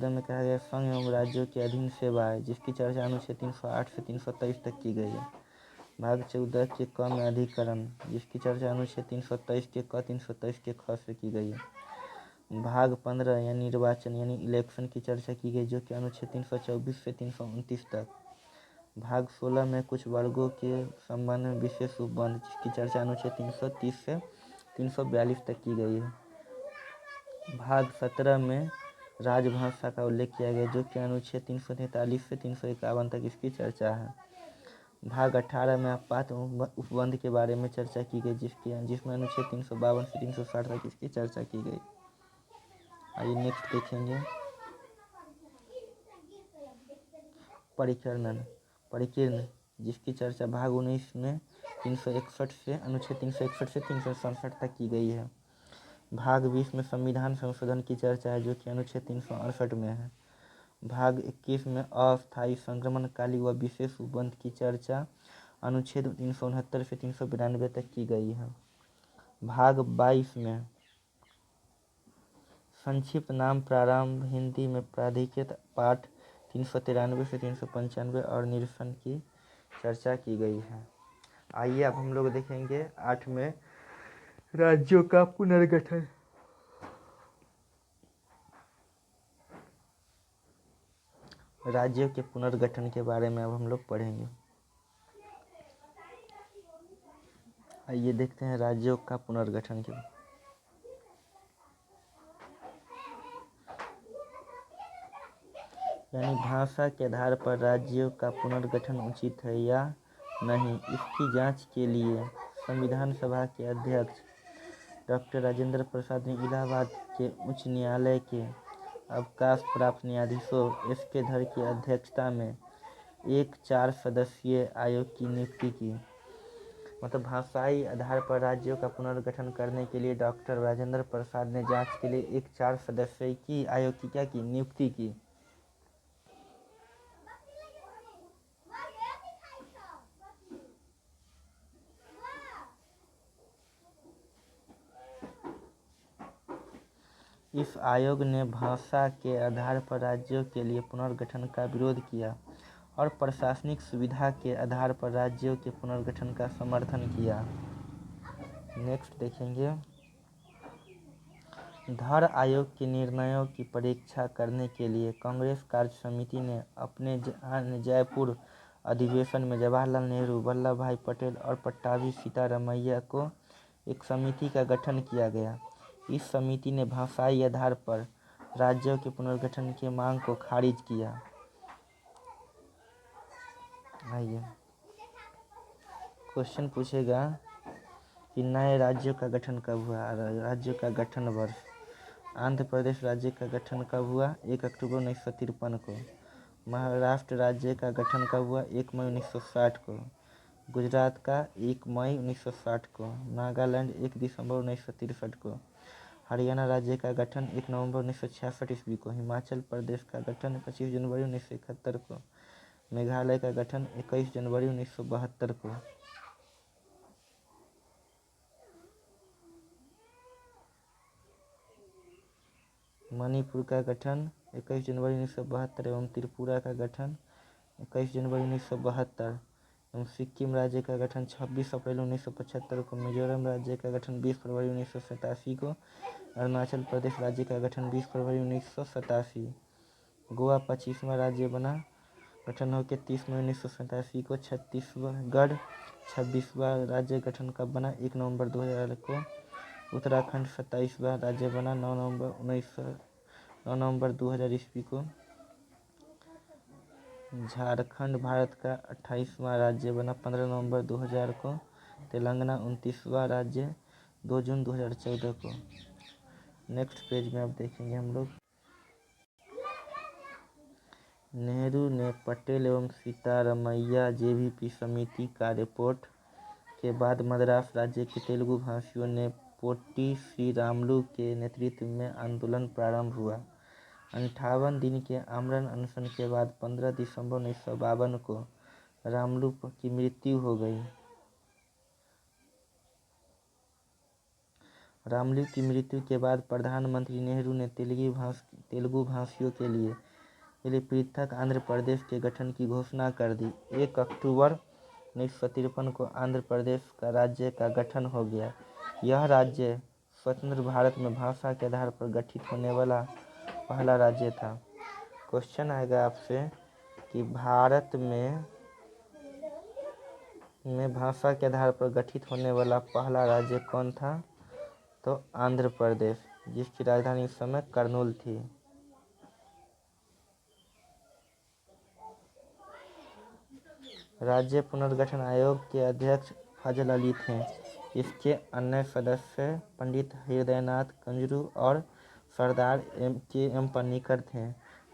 में कहा गया संघ एवं राज्यों के अधीन सेवाएं, जिसकी चर्चा अनुच्छेद 308 से 323 तक की गई है। भाग 14 के क में अधिकरण, जिसकी चर्चा अनुच्छेद 323 के क 323 के ख से की गई है। भाग 15 यानी निर्वाचन यानी इलेक्शन की चर्चा की गई, जो कि अनुच्छेद 324 से 329 तक। भाग 16 में कुछ वर्गों के संबंध में विशेष उपबंध, जिसकी चर्चा अनुच्छेद 330 से 342 तक की गई है। भाग 17 में राजभाषा का उल्लेख किया गया, जो कि अनुच्छेद 343 से 351 तक इसकी चर्चा है। भाग 18 में आपात उपबंध के बारे में चर्चा की गई, जिसमें अनुच्छेद 352 से 360 तक इसकी चर्चा की गई। आइए नेक्स्ट देखेंगे परिकीर्ण, जिसकी चर्चा भाग 19 में 361 से अनुच्छेद 361 से 367 तक की गई है। भाग 20 में संविधान संशोधन की चर्चा है, जो कि अनुच्छेद 368 में है। भाग 21 में अस्थायी संक्रमणकाली व विशेष उपबंध की चर्चा अनुच्छेद 369 से 392 तक की गई है। भाग 22 में संक्षिप्त नाम प्रारंभ हिंदी में प्राधिकृत पाठ 393 से 395 और निरसन की चर्चा की गई है। आइए अब हम लोग देखेंगे 8 में राज्यों का पुनर्गठन। राज्यों के पुनर्गठन के बारे में अब हम लोग पढ़ेंगे। आइए देखते हैं राज्यों का पुनर्गठन के। यानी भाषा के आधार पर राज्यों का पुनर्गठन उचित है या नहीं, इसकी जांच के लिए संविधान सभा के अध्यक्ष डॉक्टर राजेंद्र प्रसाद ने इलाहाबाद के उच्च न्यायालय के अवकाश प्राप्त न्यायाधीशों एस.के. धर की अध्यक्षता में एक 4 सदस्यीय आयोग की नियुक्ति की। मतलब भाषाई आधार पर राज्यों का पुनर्गठन करने के लिए डॉक्टर राजेंद्र प्रसाद ने जांच के लिए एक 4 सदस्यीय की आयोग की क्या की नियुक्ति की। इस आयोग ने भाषा के आधार पर राज्यों के लिए पुनर्गठन का विरोध किया और प्रशासनिक सुविधा के आधार पर राज्यों के पुनर्गठन का समर्थन किया। नेक्स्ट देखेंगे, धर आयोग के निर्णयों की परीक्षा करने के लिए कांग्रेस कार्य समिति ने अपने जयपुर अधिवेशन में जवाहरलाल नेहरू, वल्लभ भाई पटेल और पट्टाभी सीतारामैया को एक समिति का गठन किया गया। इस समिति ने भाषाई आधार पर राज्यों के पुनर्गठन की मांग को खारिज किया। आइए क्वेश्चन पूछेगा कि नए राज्यों का गठन कब हुआ। राज्यों का गठन वर्ष, आंध्र प्रदेश राज्य का गठन कब हुआ, 1 अक्टूबर 1953 को। महाराष्ट्र राज्य का गठन कब हुआ, 1 मई 1960 को। गुजरात का 1 मई 1960 को। नागालैंड 1 दिसंबर 1963 को। हरियाणा राज्य का गठन 1 नवंबर 1966 ईस्वी को। हिमाचल प्रदेश का गठन 25 जनवरी 1971 को। मेघालय का गठन 21 जनवरी 1972 को। मणिपुर का गठन 21 जनवरी 1972 एवं त्रिपुरा का गठन 21 जनवरी 1972 एवं सिक्किम राज्य का गठन 26 अप्रैल 1975 को। मिजोरम राज्य का गठन 20 फरवरी 1987 को। अरुणाचल प्रदेश राज्य का गठन 20 फरवरी 1987। गोवा 25वां राज्य बना, गठन होकर 30 मई 1987 को। छत्तीसगढ़ 26वां राज्य गठन कब बना, 1 नवंबर 2000 को। उत्तराखंड 27वां राज्य बना 9 नवंबर 2000 ईस्वी को। झारखंड भारत का 28वां राज्य बना 15 नवंबर 2000 को। तेलंगाना 29वां राज्य 2 जून 2014 को। नेक्स्ट पेज में अब देखेंगे हम लोग, नेहरू ने पटेल एवं सीतारामैया जेवीपी समिति का रिपोर्ट के बाद मद्रास राज्य के तेलुगु भाषियों ने पोट्टी श्रीरामुलु के नेतृत्व में आंदोलन प्रारंभ हुआ। 58 दिन के आमरण अनशन के बाद 15 दिसंबर 1952 को रामुलु की मृत्यु हो गई। रामुलु की मृत्यु के बाद प्रधानमंत्री नेहरू ने तेलुगु भाषियों के लिए पृथक आंध्र प्रदेश के गठन की घोषणा कर दी। 1 अक्टूबर 1953 को आंध्र प्रदेश का राज्य का गठन हो गया। यह राज्य स्वतंत्र भारत में भाषा के आधार पर गठित होने वाला पहला राज्य था। क्वेश्चन आएगा आपसे कि भारत में भाषा के आधार पर गठित होने वाला पहला राज्य कौन था, तो आंध्र प्रदेश, जिसकी राजधानी इस समय करनूल थी। राज्य पुनर्गठन आयोग के अध्यक्ष फजल अली थे। इसके अन्य सदस्य पंडित हृदयनाथ कंजरू और सरदार के.एम. पन्नीकर थे।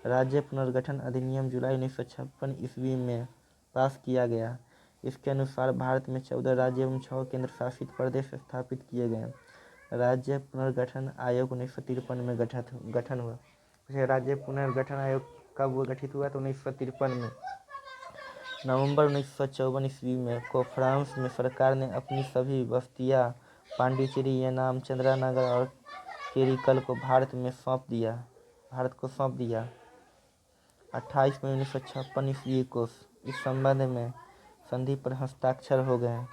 राज्य पुनर्गठन अधिनियम जुलाई 1956 ईस्वी में पास किया गया। इसके अनुसार भारत में 14 राज्य एवं 6 केंद्र शासित प्रदेश स्थापित किए गए। राज्य पुनर्गठन आयोग 1953 में गठन हुआ। राज्य पुनर्गठन आयोग कब गठित हुआ, तो 1953 में। नवंबर 1954 ईस्वी में को फ्रांस में सरकार ने अपनी सभी बस्तियां पांडिचेरी, येनाम, चंद्रानगर और केरिकल को भारत को सौंप दिया। 28 मई 1956 ईस्वी को इस संबंध में संधि पर हस्ताक्षर हो गए।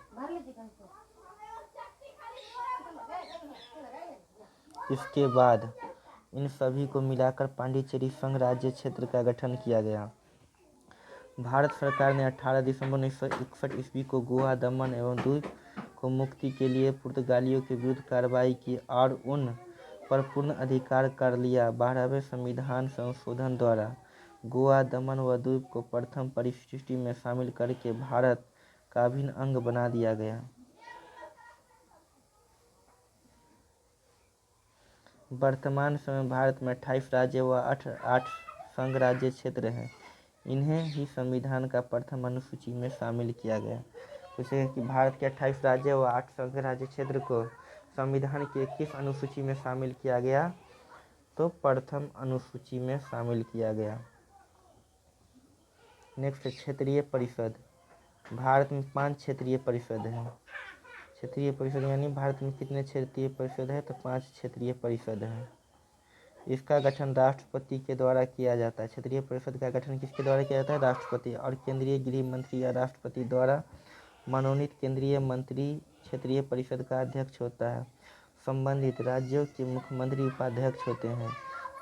इसके बाद इन सभी को मिलाकर पांडिचेरी संघ राज्य क्षेत्र का गठन किया गया। भारत सरकार ने 18 दिसंबर 1961 ईस्वी को गोवा, दमन एवं दीव को मुक्ति के लिए पुर्तगालियों के विरुद्ध कार्रवाई की और उन पर पूर्ण अधिकार कर लिया। 12वें संविधान संशोधन द्वारा गोवा, दमन व द्वीप को प्रथम परिशिष्टि में शामिल करके भारत का अभिन्न अंग बना दिया गया। वर्तमान समय भारत में 28 राज्य व 8 संघ राज्य क्षेत्र हैं। इन्हें ही संविधान का प्रथम अनुसूची में शामिल किया गया। जैसे कि भारत के 28 राज्य व 8 संघ राज्य क्षेत्र को संविधान की किस अनुसूची में शामिल किया गया? तो प्रथम अनुसूची में शामिल किया गया। नेक्स्ट, क्षेत्रीय परिषद। भारत में 5 क्षेत्रीय परिषद हैं। क्षेत्रीय परिषद यानी भारत में कितने क्षेत्रीय परिषद है? तो 5 क्षेत्रीय परिषद है। इसका गठन राष्ट्रपति के द्वारा किया जाता है। क्षेत्रीय परिषद का गठन किसके द्वारा किया जाता है? राष्ट्रपति। और केंद्रीय गृह मंत्री या राष्ट्रपति द्वारा मनोनीत केंद्रीय मंत्री क्षेत्रीय परिषद का अध्यक्ष होता है। संबंधित राज्यों के मुख्यमंत्री उपाध्यक्ष होते हैं,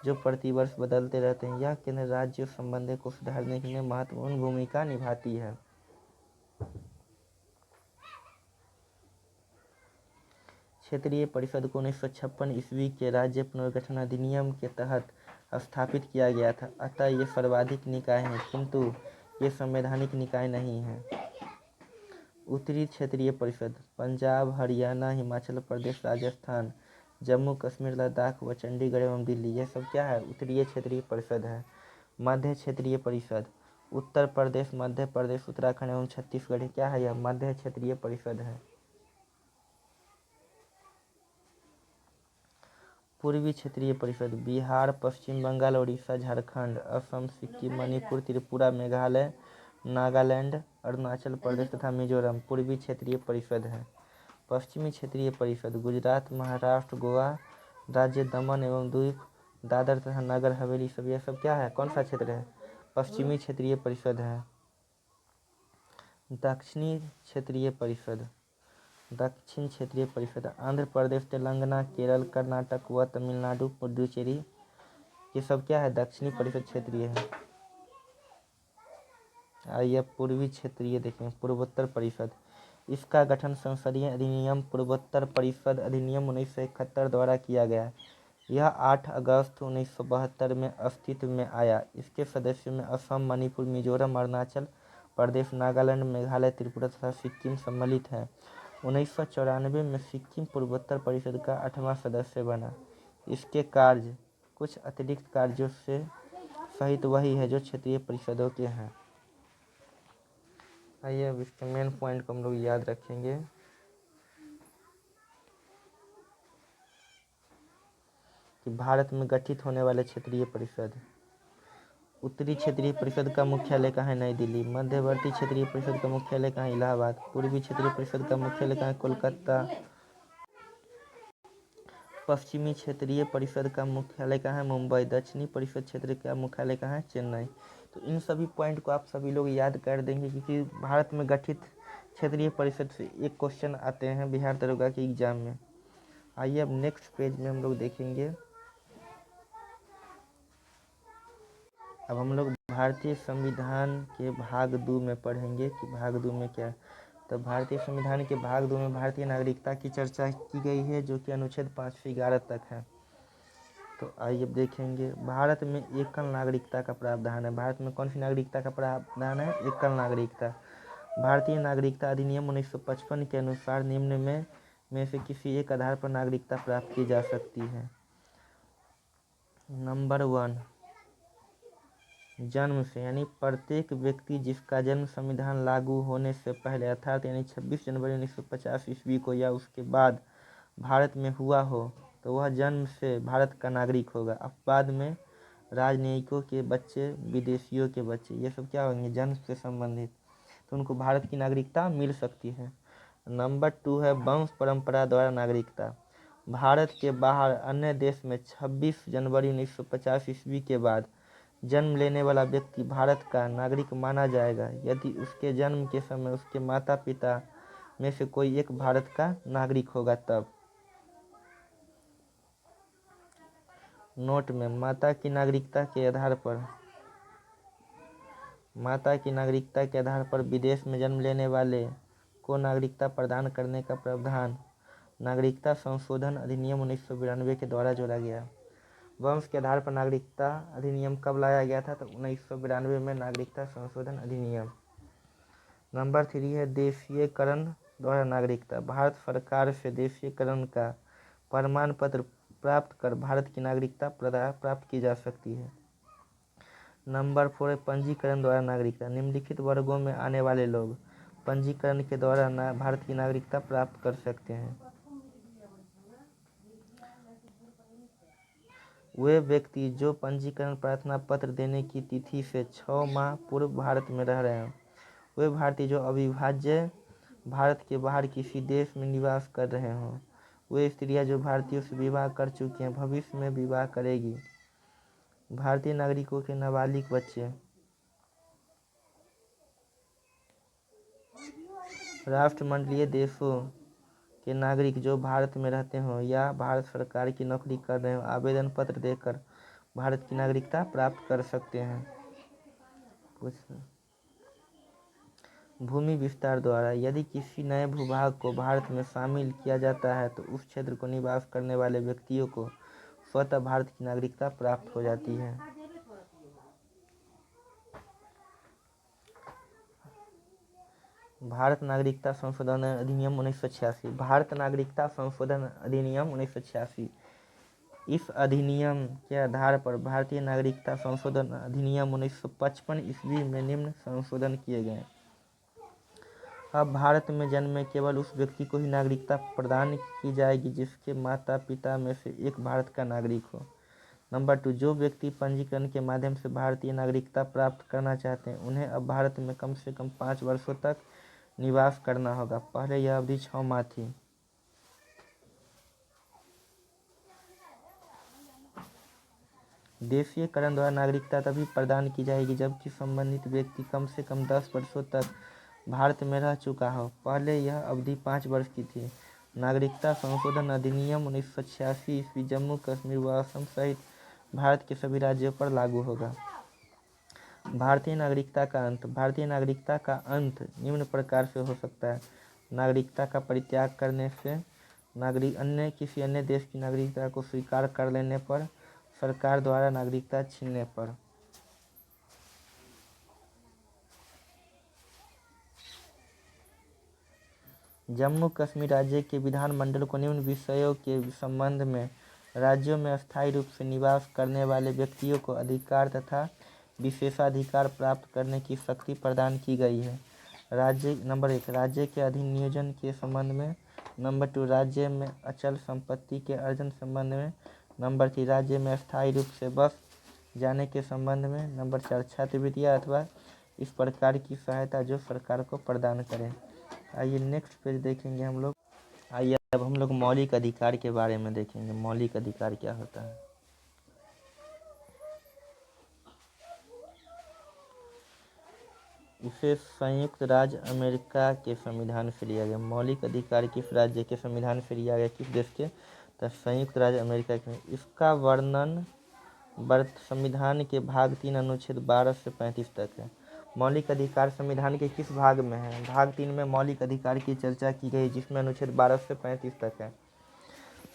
जो प्रतिवर्ष बदलते रहते हैं। यह केंद्र राज्य संबंधों को सुधारने में महत्वपूर्ण भूमिका निभाती है। क्षेत्रीय परिषद को 1956 ईस्वी के राज्य पुनर्गठन अधिनियम के तहत स्थापित किया गया था। अतः ये सर्वाधिक निकाय हैं, किंतु ये संवैधानिक निकाय नहीं हैं। उत्तरी क्षेत्रीय परिषद पंजाब, हरियाणा, हिमाचल प्रदेश, राजस्थान, जम्मू कश्मीर, लद्दाख व चंडीगढ़ एवं दिल्ली, यह सब क्या है? उत्तरीय क्षेत्रीय परिषद है। मध्य क्षेत्रीय परिषद उत्तर प्रदेश, मध्य प्रदेश, उत्तराखंड एवं छत्तीसगढ़, क्या है? यह मध्य क्षेत्रीय परिषद है। पूर्वी क्षेत्रीय परिषद बिहार, पश्चिम बंगाल, उड़ीसा, झारखंड, असम, सिक्किम, मणिपुर, त्रिपुरा, मेघालय, नागालैंड, अरुणाचल प्रदेश तथा मिजोरम पूर्वी क्षेत्रीय परिषद है। पश्चिमी क्षेत्रीय परिषद गुजरात, महाराष्ट्र, गोवा, राज्य दमन एवं द्वीप, दादर तथा नगर हवेली, सब यह सब क्या है? कौन सा क्षेत्र है? पश्चिमी क्षेत्रीय परिषद है। दक्षिणी क्षेत्रीय परिषद दक्षिण क्षेत्रीय परिषद आंध्र प्रदेश, तेलंगाना, केरल, कर्नाटक व तमिलनाडु, पुडुचेरी, ये सब क्या है? दक्षिणी परिषद क्षेत्रीय है। आइए पूर्वी क्षेत्रीय देखें। पूर्वोत्तर परिषद, इसका गठन संसदीय अधिनियम पूर्वोत्तर परिषद अधिनियम 1971 द्वारा किया गया। यह 8 अगस्त 1972 में अस्तित्व में आया। इसके सदस्यों में असम, मणिपुर, मिजोरम, अरुणाचल प्रदेश, नागालैंड, मेघालय, त्रिपुरा तथा सिक्किम सम्मिलित है। 1994 में सिक्किम पूर्वोत्तर परिषद का 8वां सदस्य बना। इसके कार्य कुछ अतिरिक्त कार्यों से सहित वही है जो क्षेत्रीय परिषदों के हैं। आइए अब इसके मेन पॉइंट को हम लोग याद रखेंगे। कि भारत में गठित होने वाले क्षेत्रीय परिषद। उत्तरी क्षेत्रीय परिषद का मुख्यालय कहाँ है? नई दिल्ली। मध्यवर्ती क्षेत्रीय परिषद का मुख्यालय कहाँ है? इलाहाबाद। पूर्वी क्षेत्रीय परिषद का मुख्यालय कहाँ है? कोलकाता। पश्चिमी क्षेत्रीय परिषद का मुख्यालय कहाँ है? मुंबई। दक्षिणी परिषद क्षेत्र का मुख्यालय कहाँ है? चेन्नई। तो इन सभी पॉइंट को आप सभी लोग याद कर देंगे, क्योंकि भारत में गठित क्षेत्रीय परिषद से एक क्वेश्चन आते हैं बिहार दरोगा के एग्जाम में। आइए अब नेक्स्ट पेज में हम लोग देखेंगे। अब हम लोग भारतीय संविधान के भाग 2 में पढ़ेंगे कि भाग 2 में क्या है। तो भारतीय संविधान के भाग 2 में भारतीय नागरिकता की चर्चा की गई है, जो कि अनुच्छेद 5 से 11 तक है। तो आइए देखेंगे। भारत में एकल नागरिकता का प्रावधान है। भारत में कौन सी नागरिकता का प्रावधान है? एकल नागरिकता। भारतीय नागरिकता अधिनियम 1955 के अनुसार निम्न में से किसी एक आधार पर नागरिकता प्राप्त की जा सकती है। नंबर 1, जन्म से, यानी प्रत्येक व्यक्ति जिसका जन्म संविधान लागू होने से पहले अर्थात यानी 26 जनवरी 1950 ईस्वी को या उसके बाद भारत में हुआ हो, तो वह जन्म से भारत का नागरिक होगा। अब बाद में राजनयिकों के बच्चे, विदेशियों के बच्चे, ये सब क्या होंगे? जन्म से संबंधित, तो उनको भारत की नागरिकता मिल सकती है। नंबर 2 है वंश परंपरा द्वारा नागरिकता। भारत के बाहर अन्य देश में 26 जनवरी 1950 ईस्वी के बाद जन्म लेने वाला व्यक्ति भारत का नागरिक माना जाएगा यदि उसके जन्म के समय उसके माता पिता में से कोई एक भारत का नागरिक होगा तब। नोट में माता की नागरिकता के आधार पर विदेश में जन्म लेने वाले को नागरिकता प्रदान करने का प्रावधान नागरिकता संशोधन अधिनियम 1992 के द्वारा जोड़ा गया। वंश के आधार पर नागरिकता अधिनियम कब लाया गया था? तो 1992 में नागरिकता संशोधन अधिनियम। नंबर 3 है देशीयकरण द्वारा नागरिकता। भारत सरकार से देशीयकरण का प्रमाण पत्र प्राप्त कर भारत की नागरिकता प्राप्त की जा सकती है। नंबर 4 है पंजीकरण द्वारा नागरिकता। निम्नलिखित वर्गों में आने वाले लोग पंजीकरण के द्वारा भारत की नागरिकता प्राप्त कर सकते हैं। वे व्यक्ति जो पंजीकरण प्रार्थना पत्र देने की तिथि से 6 माह पूर्व भारत में रह रहे हैं। वे भारतीय जो अविभाज्य भारत के बाहर किसी देश में निवास कर रहे हों। वे स्त्रियां जो भारतीयों से विवाह कर चुकी हैं, भविष्य में विवाह करेगी। भारतीय नागरिकों के नाबालिग बच्चे। राष्ट्रमंडलीय देशों के नागरिक जो भारत में रहते हों या भारत सरकार की नौकरी कर रहे हों, आवेदन पत्र देकर भारत की नागरिकता प्राप्त कर सकते हैं। कुछ भूमि विस्तार द्वारा यदि किसी नए भूभाग को भारत में शामिल किया जाता है तो उस क्षेत्र को निवास करने वाले व्यक्तियों को स्वतः भारत की नागरिकता प्राप्त हो जाती है। भारत नागरिकता संशोधन अधिनियम 1986। भारत नागरिकता संशोधन अधिनियम 1986। इस अधिनियम के आधार पर भारतीय नागरिकता संशोधन अधिनियम 1955 ईस्वी में निम्न संशोधन किए गए। अब भारत में जन्मे केवल उस व्यक्ति को ही नागरिकता प्रदान की जाएगी जिसके माता पिता में से एक भारत का नागरिक हो। नंबर 2 जो व्यक्ति पंजीकरण के माध्यम से भारतीय नागरिकता प्राप्त करना चाहते हैं उन्हें अब भारत में कम से कम 5 वर्षों तक निवास करना होगा। पहले यह अवधि 6 माह थी। देशीयकरण द्वारा नागरिकता तभी प्रदान की जाएगी जबकि संबंधित व्यक्ति कम से कम 10 वर्षों तक भारत में रह चुका हो। पहले यह अवधि 5 वर्ष की थी। नागरिकता संशोधन अधिनियम 1986 ईस्वी जम्मू कश्मीर व असम सहित भारत के सभी राज्यों पर लागू होगा। भारतीय नागरिकता का अंत। भारतीय नागरिकता का अंत निम्न प्रकार से हो सकता है। नागरिकता का परित्याग करने से, किसी अन्य देश की नागरिकता को स्वीकार कर लेने पर, सरकार द्वारा नागरिकता छीनने पर। जम्मू कश्मीर राज्य के विधानमंडल को निम्न विषयों के संबंध में राज्यों में अस्थायी रूप से निवास करने वाले व्यक्तियों को अधिकार तथा विशेषाधिकार प्राप्त करने की शक्ति प्रदान की गई है। नंबर 1 राज्य के अधिनियोजन के संबंध में। नंबर 2 राज्य में अचल संपत्ति के अर्जन संबंध में। नंबर 3 राज्य में अस्थायी रूप से बस जाने के संबंध में। नंबर 4 छात्रवृत्तियाँ अथवा इस प्रकार की सहायता जो सरकार को प्रदान करें। आइए नेक्स्ट पेज देखेंगे हम लोग। आइए अब हम लोग मौलिक अधिकार के बारे में देखेंगे। मौलिक अधिकार क्या होता है। इसे संयुक्त राज्य अमेरिका के संविधान से लिया गया। मौलिक अधिकार किस राज्य के संविधान से लिया गया, किस देश के? तो संयुक्त राज्य अमेरिका के। इसका वर्णन संविधान के भाग 3 अनुच्छेद 12 से 35 तक है। मौलिक अधिकार संविधान के किस भाग में है? भाग 3 में मौलिक अधिकार की चर्चा की गई जिसमें अनुच्छेद 12 से 35 तक है।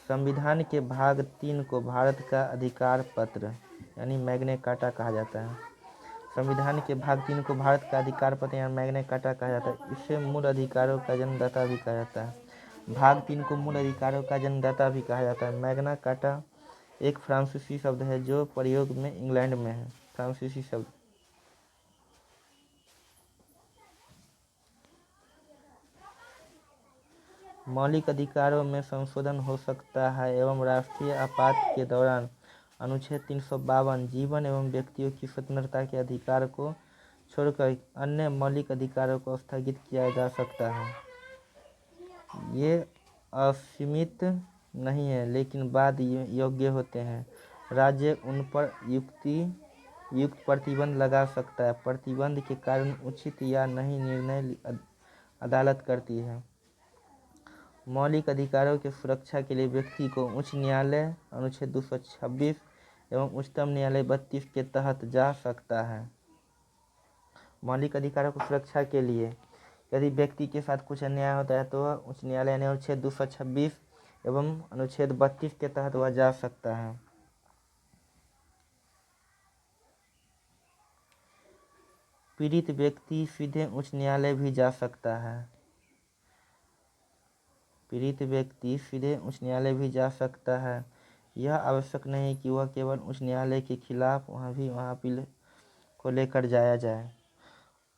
संविधान के भाग 3 को भारत का अधिकार पत्र यानी मैग्ना कार्टा कहा जाता है। संविधान के भाग 3 को भारत का अधिकार पत्र या मैग्ना कार्टा कहा जाता है। इसे मूल अधिकारों का जन्मदाता भी कहा जाता है। भाग 3 को मूल अधिकारों का जन्मदाता भी कहा जाता है। मैग्ना कार्टा एक फ्रांसीसी शब्द है जो प्रयोग में इंग्लैंड में है। फ्रांसीसी शब्द। मौलिक अधिकारों में संशोधन हो सकता है एवं राष्ट्रीय आपात के दौरान अनुच्छेद 352 जीवन एवं व्यक्तियों की स्वतंत्रता के अधिकार को छोड़कर अन्य मौलिक अधिकारों को स्थगित किया जा सकता है। ये असीमित नहीं है लेकिन बाद योग्य होते हैं। राज्य उन पर युक्त प्रतिबंध लगा सकता है। प्रतिबंध के कारण उचित या नहीं निर्णय अदालत करती है। मौलिक अधिकारों की सुरक्षा के लिए व्यक्ति को उच्च न्यायालय अनुच्छेद 226 एवं उच्चतम न्यायालय 32 के तहत जा सकता है। मौलिक अधिकारों की सुरक्षा के लिए यदि व्यक्ति के साथ कुछ अन्याय होता है तो वह उच्च न्यायालय यानी अनुच्छेद 226 एवं अनुच्छेद 32 के तहत वह जा सकता है। पीड़ित व्यक्ति सीधे उच्च न्यायालय भी जा सकता है। पीड़ित व्यक्ति सीधे उच्च न्यायालय भी जा सकता है। यह आवश्यक नहीं कि वह केवल उच्च न्यायालय के खिलाफ वहाँ अपील को लेकर जाया जाए।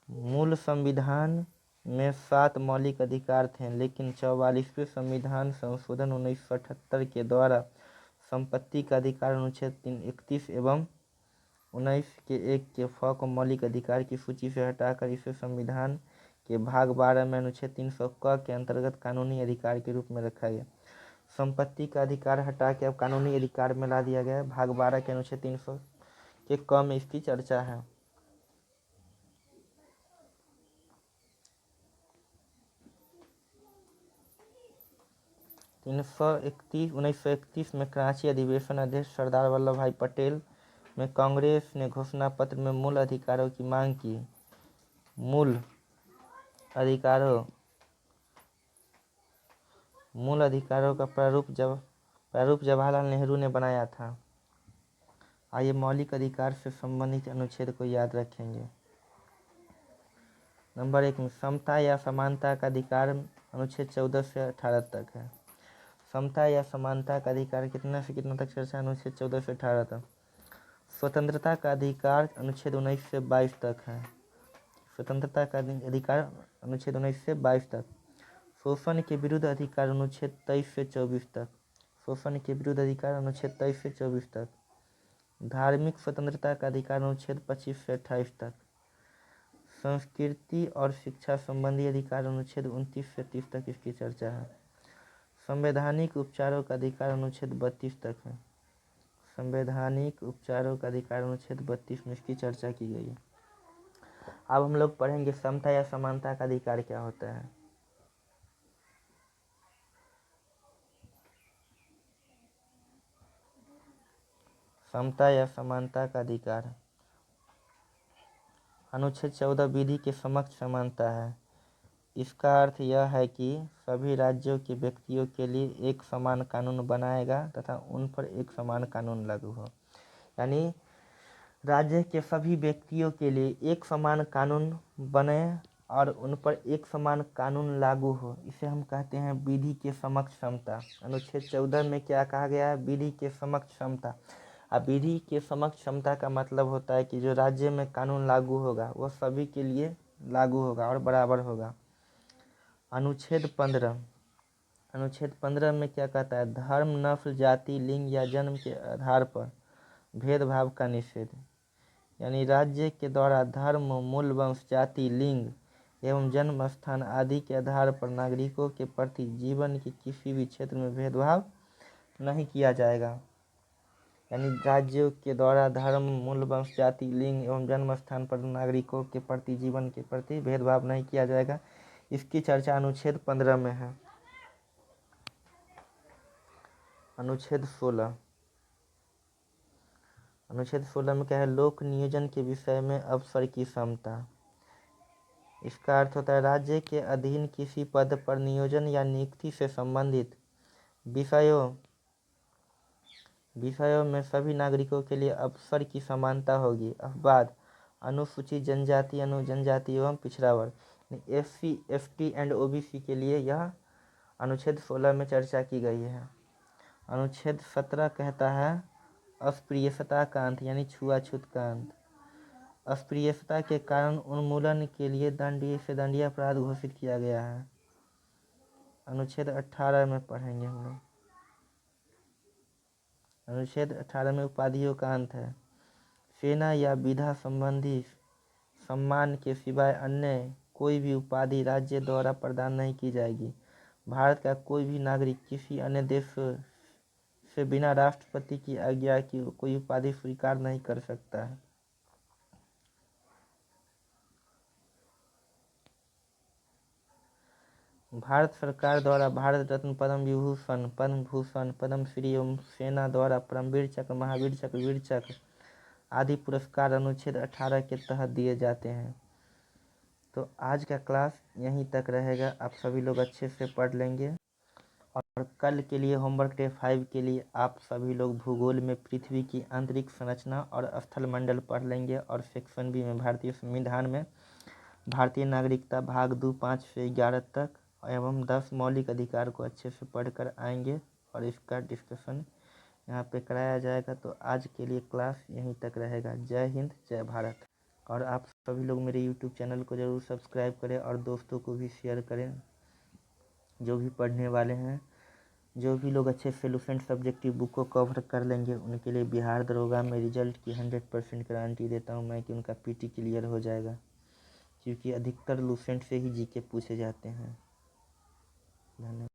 मूल संविधान में 7 मौलिक अधिकार थे, लेकिन 44वें संविधान संशोधन 1978 के द्वारा संपत्ति का अधिकार अनुच्छेद 331 एवं 19 के 1 के फ को मौलिक अधिकार की सूची से हटाकर इसे संविधान के भाग 12 में अनुच्छेद 300 क के अंतर्गत कानूनी अधिकार के रूप में रखा गया। संपत्ति का अधिकार हटा के अब कानूनी अधिकार में ला दिया गया। भाग 12 के अनुच्छेद 300 के क में इसकी चर्चा है। तीन सौ 1931 में कराची अधिवेशन अध्यक्ष सरदार वल्लभ भाई पटेल में कांग्रेस ने घोषणा पत्र में मूल अधिकारों की मांग की। मूल अधिकारों का प्रारूप जवाहरलाल नेहरू ने बनाया था। आइए मौलिक अधिकार से संबंधित अनुच्छेद को याद रखेंगे। नंबर 1 में समता या समानता का अधिकार अनुच्छेद 14 से 18 तक है। समता या समानता का अधिकार कितना से कितना तक चर्चा? अनुच्छेद 14 से 18 तक। स्वतंत्रता का अधिकार अनुच्छेद 19 से 22 तक है। स्वतंत्रता का अधिकार अनुच्छेद 19 से 22 तक। शोषण के विरुद्ध अधिकार अनुच्छेद 23 से 24 तक। शोषण के विरुद्ध अधिकार अनुच्छेद 23 से 24 तक। धार्मिक स्वतंत्रता का अधिकार अनुच्छेद 25 से 28 तक। संस्कृति और शिक्षा संबंधी अधिकार अनुच्छेद 29 से 30 तक इसकी चर्चा है। संवैधानिक उपचारों का अधिकार अनुच्छेद 32 तक है। संवैधानिक उपचारों का अधिकार अनुच्छेद 32 में इसकी चर्चा की गई है। अब हम लोग पढ़ेंगे समता या समानता का अधिकार क्या होता है। समता या समानता का अधिकार अनुच्छेद 14 विधि के समक्ष समानता है। इसका अर्थ यह है कि सभी राज्यों के व्यक्तियों के लिए एक समान कानून बनाएगा तथा उन पर एक समान कानून लागू हो। यानी राज्य के सभी व्यक्तियों के लिए एक समान कानून बने और उन पर एक समान कानून लागू हो, इसे हम कहते हैं विधि के समक्ष समता। अनुच्छेद 14 में क्या कहा गया है? विधि के समक्ष समता। अब विधि के समक्ष समता का मतलब होता है कि जो राज्य में कानून लागू होगा वह सभी के लिए लागू होगा और बराबर होगा। अनुच्छेद 15 में क्या कहता है? धर्म, नस्ल, जाति, लिंग या जन्म के आधार पर भेदभाव का निषेध। यानी राज्य के द्वारा धर्म, मूल वंश, जाति, लिंग एवं जन्म स्थान आदि के आधार पर नागरिकों के प्रति जीवन के किसी भी क्षेत्र में भेदभाव नहीं किया जाएगा। यानी राज्यों के द्वारा धर्म, मूल वंश, जाति, लिंग एवं जन्म स्थान पर नागरिकों के प्रति जीवन के प्रति भेदभाव नहीं किया जाएगा। इसकी चर्चा अनुच्छेद 15 में है। अनुच्छेद 16 में क्या है? लोक नियोजन के विषय में अवसर की समता। इसका अर्थ होता है राज्य के अधीन किसी पद पर नियोजन या नियुक्ति से संबंधित विषयों में सभी नागरिकों के लिए अवसर की समानता होगी। अपवाद अनुसूचित जनजाति, जनजाति एवं पिछड़ा वर्ग SC, ST एंड OBC के लिए यह अनुच्छेद 16 में चर्चा की गई है। अनुच्छेद 17 कहता है अस्पृश्यता का अंत, यानी छुआछूत का अंत। अस्पृश्यता के कारण उन्मूलन के लिए दंडनीय अपराध घोषित किया गया है। अनुच्छेद 18 में पढ़ेंगे हम लोग। अनुच्छेद 18 में उपाधियों का अंत है। सेना या विधा संबंधी सम्मान के सिवाय अन्य कोई भी उपाधि राज्य द्वारा प्रदान नहीं की जाएगी। भारत का कोई भी नागरिक किसी अन्य देश से बिना राष्ट्रपति की आज्ञा की कोई उपाधि स्वीकार नहीं कर सकता है। भारत सरकार द्वारा भारत रत्न, पद्म विभूषण, पद्म भूषण, पद्मश्री एवं सेना द्वारा परमवीर चक्र, महावीर चक्र, वीर चक्र आदि पुरस्कार अनुच्छेद 18 के तहत दिए जाते हैं। तो आज का क्लास यहीं तक रहेगा। आप सभी लोग अच्छे से पढ़ लेंगे और कल के लिए होमवर्क डे 5 के लिए आप सभी लोग भूगोल में पृथ्वी की आंतरिक संरचना और स्थल मंडल पढ़ लेंगे और सेक्शन बी में भारतीय संविधान में भारतीय नागरिकता भाग 2 5 से 11 तक एवं 10 मौलिक अधिकार को अच्छे से पढ़कर आएंगे और इसका डिस्कशन यहाँ पे कराया जाएगा। तो आज के लिए क्लास यहीं तक रहेगा। जय हिंद, जय भारत। और आप सभी लोग मेरे यूट्यूब चैनल को ज़रूर सब्सक्राइब करें और दोस्तों को भी शेयर करें जो भी पढ़ने वाले हैं। जो भी लोग अच्छे से लुसेंट सब्जेक्टिव बुक को कवर कर लेंगे उनके लिए बिहार दरोगा में रिजल्ट की 100% गारंटी देता हूं मैं कि उनका पीटी क्लियर हो जाएगा, क्योंकि अधिकतर लुसेंट से ही जीके पूछे जाते हैं। धन्यवाद।